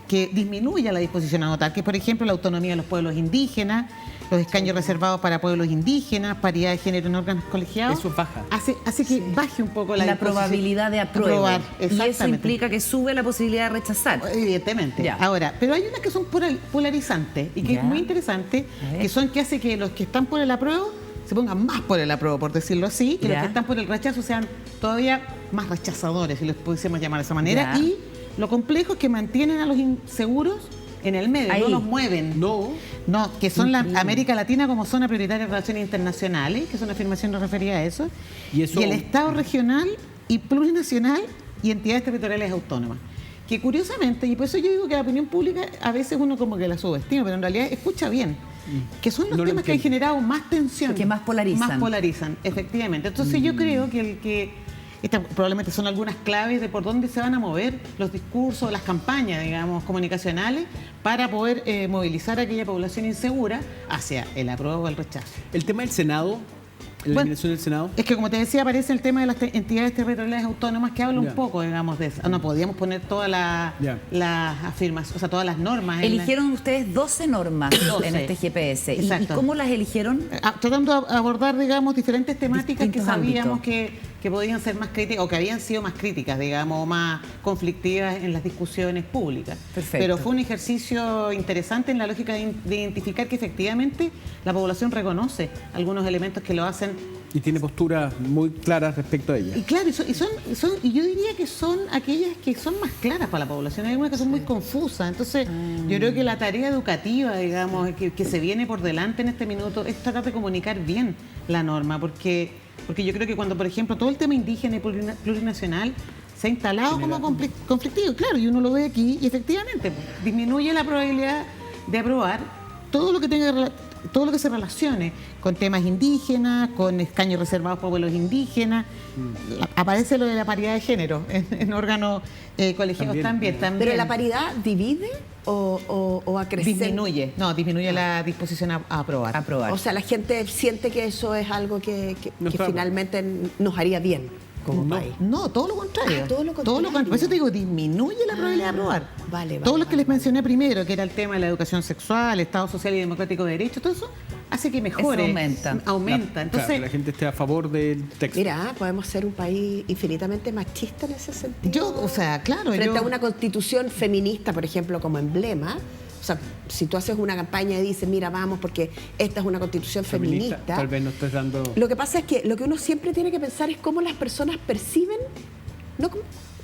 que disminuya la disposición a votar, que es, por ejemplo, la autonomía de los pueblos indígenas, los escaños reservados para pueblos indígenas, paridad de género en órganos colegiados. Eso baja. Hace que baje un poco la probabilidad de aprobar. Y eso implica que sube la posibilidad de rechazar. Evidentemente. Ahora, pero hay unas que son polarizantes y que es muy interesante, que son que hace que los que están por el apruebo se pongan más por el apruebo, por decirlo así, y los que están por el rechazo sean todavía más rechazadores, si los pudiésemos llamar de esa manera. Y lo complejo es que mantienen a los inseguros en el medio, no los mueven. No, que son la América Latina como zona prioritaria de relaciones internacionales, que es una afirmación referida a eso, y el Estado regional y plurinacional y entidades territoriales autónomas. Que curiosamente, y por eso yo digo que la opinión pública a veces uno como que la subestima, pero en realidad escucha bien, que son los temas que han generado más tensión. Que más polarizan. Más polarizan, efectivamente. Entonces yo creo que estas probablemente son algunas claves de por dónde se van a mover los discursos, las campañas, digamos, comunicacionales para poder movilizar a aquella población insegura hacia el apruebo o el rechazo. El tema del Senado la eliminación del Senado? Es que como te decía, aparece el tema de las entidades territoriales autónomas que habla un Ya. poco, digamos, de eso. No podíamos poner todas Ya. las afirmaciones, o sea, todas las normas. Eligieron ustedes 12 normas 12. en este GPS. ¿Y Exacto. cómo las eligieron? Tratando de abordar, digamos, diferentes temáticas que Distintos sabíamos ámbitos. que podían ser más críticas o que habían sido más críticas, digamos, o más conflictivas en las discusiones públicas. Perfecto. Pero fue un ejercicio interesante en la lógica de identificar que efectivamente la población reconoce algunos elementos que lo hacen. Y tiene posturas muy claras respecto a ella. Y claro, y yo diría que son aquellas que son más claras para la población. Hay algunas que son muy confusas. Entonces, yo creo que la tarea educativa, digamos, que se viene por delante en este minuto es tratar de comunicar bien la norma, porque yo creo que cuando, por ejemplo, todo el tema indígena y plurinacional se ha instalado como conflictivo, claro, y uno lo ve aquí y efectivamente disminuye la probabilidad de aprobar todo lo que se relacione con temas indígenas, con escaños reservados para pueblos indígenas. Aparece lo de la paridad de género en órganos colegiados también. Pero la paridad divide o acrecenta. Disminuye la disposición a aprobar. Aprobar. O sea, la gente siente que eso es algo que No está- finalmente nos haría bien como No. país. No, todo lo contrario. Ah, todo lo contrario. Por eso te digo, disminuye la probabilidad de aprobar. Vale. Todo lo que les mencioné primero, que era el tema de la educación sexual, Estado social y democrático de derecho, todo eso hace que mejore. Eso aumenta. Aumenta. Entonces, Claro, que la gente esté a favor del texto. Mira, podemos ser un país infinitamente machista en ese sentido. claro, Frente a una constitución feminista, por ejemplo, como emblema. O sea, si tú haces una campaña y dices, mira, vamos, porque esta es una constitución feminista. Tal vez no estés dando... Lo que pasa es que lo que uno siempre tiene que pensar es cómo las personas perciben, ¿no?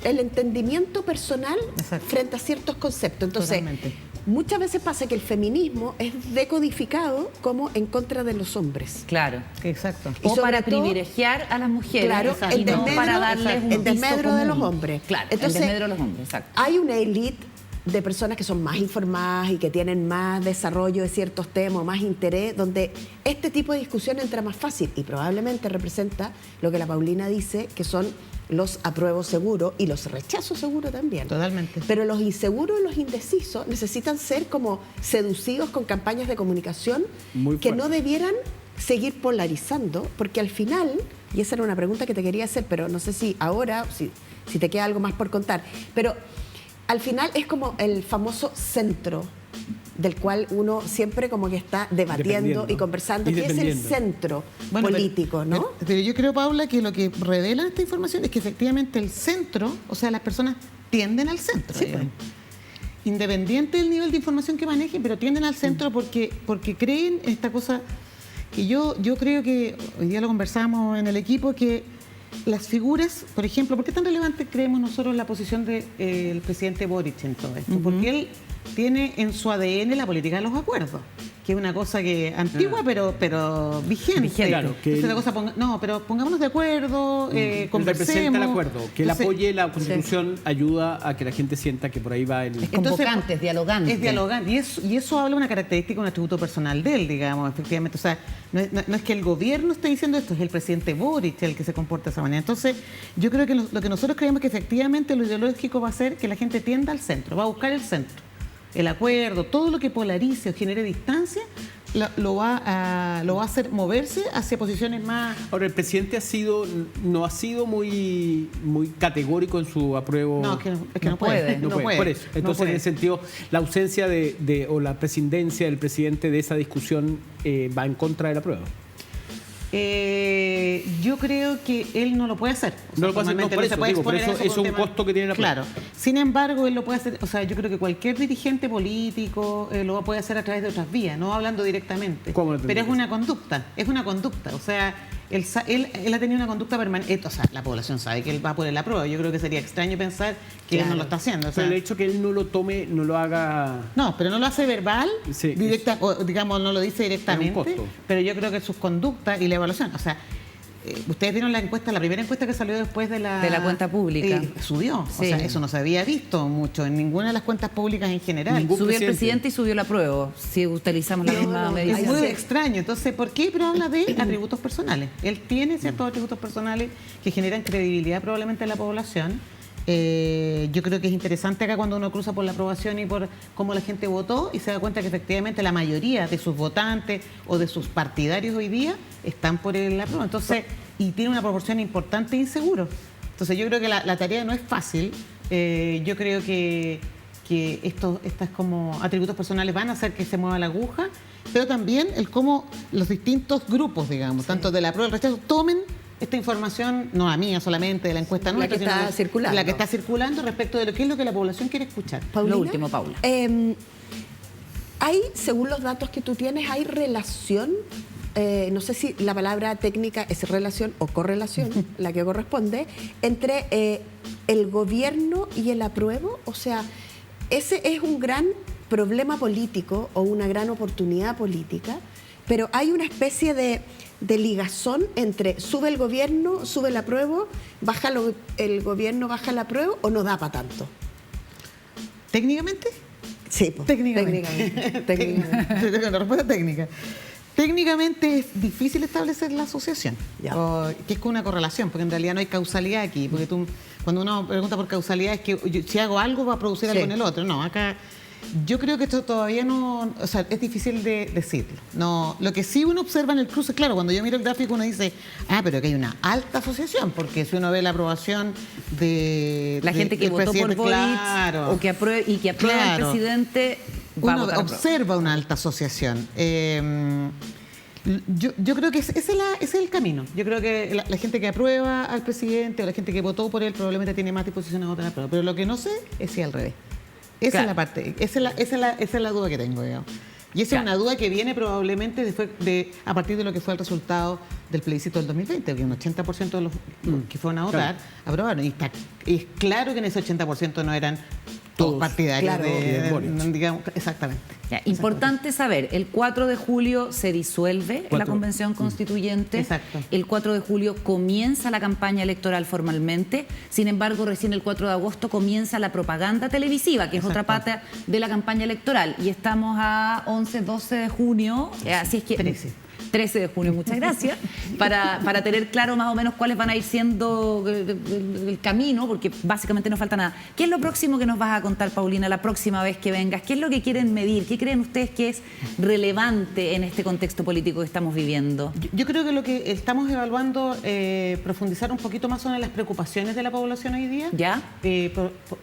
El entendimiento personal Exacto. frente a ciertos conceptos. Entonces, Totalmente. muchas veces pasa que el feminismo es decodificado como en contra de los hombres. Claro. exacto. Y O sobre para todo- privilegiar a las mujeres. Claro, Exacto. y el no desmedro, para darles un el piso desmedro de los común. hombres. Claro, Entonces, el desmedro de los hombres, exacto. Hay una élite de personas que son más informadas y que tienen más desarrollo de ciertos temas, más interés, donde este tipo de discusión entra más fácil y probablemente representa lo que la Paulina dice, que son los apruebos seguros y los rechazos seguros también. Totalmente. Pero los inseguros y los indecisos necesitan ser como seducidos con campañas de comunicación Muy que fuerte. no debieran seguir polarizando, porque al final, y esa era una pregunta que te quería hacer, pero no sé si ahora, si te queda algo más por contar, pero al final es como el famoso centro del cual uno siempre como que está debatiendo Dependiendo. y conversando, Y que es el dependiendo. centro Bueno, político, ¿no? Pero yo creo, Paula, que lo que revela esta información es que efectivamente el centro, o sea, las personas tienden al centro. Sí, digamos. Independiente del nivel de información que manejen, pero tienden al centro porque creen en esta cosa que yo creo que, hoy día lo conversamos en el equipo, que las figuras, por ejemplo, ¿por qué tan relevante creemos nosotros la posición del presidente Boric en todo esto? Porque él tiene en su ADN la política de los acuerdos, que es una cosa que antigua pero vigente. Claro, que Entonces él- la cosa pero pongámonos de acuerdo, Él conversemos. representa el acuerdo. Que él Entonces, apoye la Constitución ayuda a que la gente sienta que por ahí va el... Es convocante, es dialogante. Es dialogante. Y eso habla de una característica, un atributo personal de él, digamos, efectivamente. O sea, no es que el gobierno esté diciendo esto, es el presidente Boric el que se comporta de esa manera. Entonces, yo creo que lo que nosotros creemos es que efectivamente lo ideológico va a ser que la gente tienda al centro, va a buscar el centro. El acuerdo, todo lo que polarice o genere distancia, lo va a hacer moverse hacia posiciones más... Ahora, el presidente no ha sido muy categórico en su apruebo. No, es que no puede. No puede, por eso. Entonces, en ese sentido, la ausencia o la presidencia del presidente de esa discusión va en contra de la prueba. Yo creo que él no lo puede hacer. O sea, No lo puede hacer, formalmente no, por se eso, puede digo, por exponer a eso es por un tema- costo que tiene la prueba. Claro. Sin embargo, él lo puede hacer, o sea, yo creo que cualquier dirigente político lo puede hacer a través de otras vías, no hablando directamente. ¿Cómo lo Pero tendría es una conducta. O sea, él ha tenido una conducta permanente. O sea, la población sabe que él va por la prueba. Yo creo que sería extraño pensar que él no lo está haciendo. O sea, Pero el hecho que él no lo tome, no lo haga... no, pero no lo hace verbal, Sí, directa, o digamos, no lo dice directamente, costo. pero yo creo que sus conductas y la evaluación, o sea, ustedes vieron la primera encuesta que salió después de la cuenta pública. Subió, Sí. o sea, eso no se había visto mucho en ninguna de las cuentas públicas en general. Ningún Subió el presidente. presidente y subió la prueba, si utilizamos la misma Es medición. muy extraño. Entonces, ¿por qué? Pero habla de atributos personales. Él tiene ciertos atributos personales que generan credibilidad probablemente en la población Yo creo que es interesante acá cuando uno cruza por la aprobación y por cómo la gente votó y se da cuenta que efectivamente la mayoría de sus votantes o de sus partidarios hoy día están por el apruebo. Entonces, y tiene una proporción importante de inseguros. Entonces yo creo que la tarea no es fácil. Yo creo que estos como atributos personales van a hacer que se mueva la aguja, pero también el cómo los distintos grupos, digamos, tanto de la apruebo y el rechazo, tomen esta información, no la mía solamente, de la encuesta La nuestra, que está circulando. la que está circulando respecto de lo que es lo que la población quiere escuchar. Paulina, Lo último, Paula. Hay, según los datos que tú tienes, hay relación, no sé si la palabra técnica es relación o correlación, la que corresponde, entre el gobierno y el apruebo. O sea, ese es un gran problema político o una gran oportunidad política, pero hay una especie de ligazón entre sube el gobierno, sube el apruebo, baja el gobierno, baja el apruebo, o no da para tanto. ¿Técnicamente? Sí, pues, Técnicamente. La respuesta técnica. Técnicamente es difícil establecer la asociación, que es con una correlación, porque en realidad no hay causalidad aquí, porque cuando uno pregunta por causalidad es que si hago algo va a producir algo en el otro. No, acá yo creo que esto todavía no, o sea, es difícil de decirlo. No, lo que sí uno observa en el cruce, claro, cuando yo miro el gráfico uno dice, pero que hay una alta asociación, porque si uno ve la aprobación de La gente que votó por Boric, claro, o que aprueba al presidente, va a uno votar a observa una alta asociación. Yo creo que ese es el camino. Yo creo que la gente que aprueba al presidente o la gente que votó por él probablemente tiene más disposición a votar a prueba. Pero lo que no sé es si al revés. Esa es la parte, esa es la duda que tengo, digamos. Y esa es una duda que viene probablemente a partir de lo que fue el resultado del plebiscito del 2020, que un 80% de los que fueron a votar aprobaron. Y es claro que en ese 80% no eran todos partidarios digamos, exactamente. Importante saber, el 4 de julio se disuelve la Convención Constituyente. Exacto. El 4 de julio comienza la campaña electoral formalmente. Sin embargo, recién el 4 de agosto comienza la propaganda televisiva, que es otra pata de la campaña electoral. Y estamos a 11, 12 de junio, así es que... 13 de junio, muchas gracias, para tener claro más o menos cuáles van a ir siendo el camino, porque básicamente no falta nada. ¿Qué es lo próximo que nos vas a contar, Paulina, la próxima vez que vengas? ¿Qué es lo que quieren medir? ¿Qué creen ustedes que es relevante en este contexto político que estamos viviendo? Yo creo que lo que estamos evaluando, profundizar un poquito más son en las preocupaciones de la población hoy día. ¿Ya?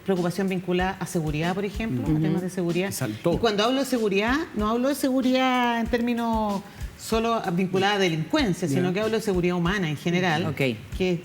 Preocupación vinculada a seguridad, por ejemplo, a temas de seguridad. Saltó. Y cuando hablo de seguridad, no hablo de seguridad en términos solo vinculada a delincuencia, sino que hablo de seguridad humana en general, que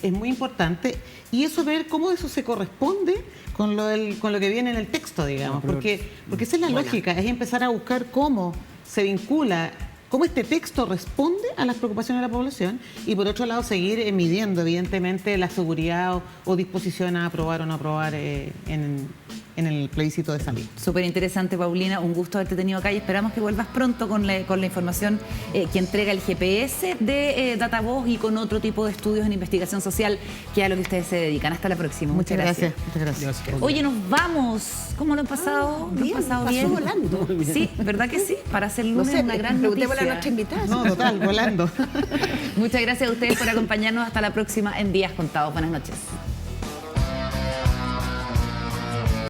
es muy importante. Y eso, ver cómo eso se corresponde con lo que viene en el texto, digamos, porque esa es la lógica, es empezar a buscar cómo se vincula, cómo este texto responde a las preocupaciones de la población y, por otro lado, seguir midiendo, evidentemente, la seguridad o disposición a aprobar o no aprobar en el plebiscito de salida. Súper interesante, Paulina. Un gusto haberte tenido acá y esperamos que vuelvas pronto con la información que entrega el GPS de Datavoz y con otro tipo de estudios en investigación social, que es a lo que ustedes se dedican. Hasta la próxima. Muchas gracias. Muchas gracias. Oye, nos vamos. ¿Cómo lo han pasado? Bien, ¿Lo han pasado pasó bien? volando. Sí, ¿verdad que sí? Para hacer lunes No sé, una gran preguntémosle a noticia. nuestra invitada. No, total, volando. Muchas gracias a ustedes por acompañarnos. Hasta la próxima en Días Contados. Buenas noches.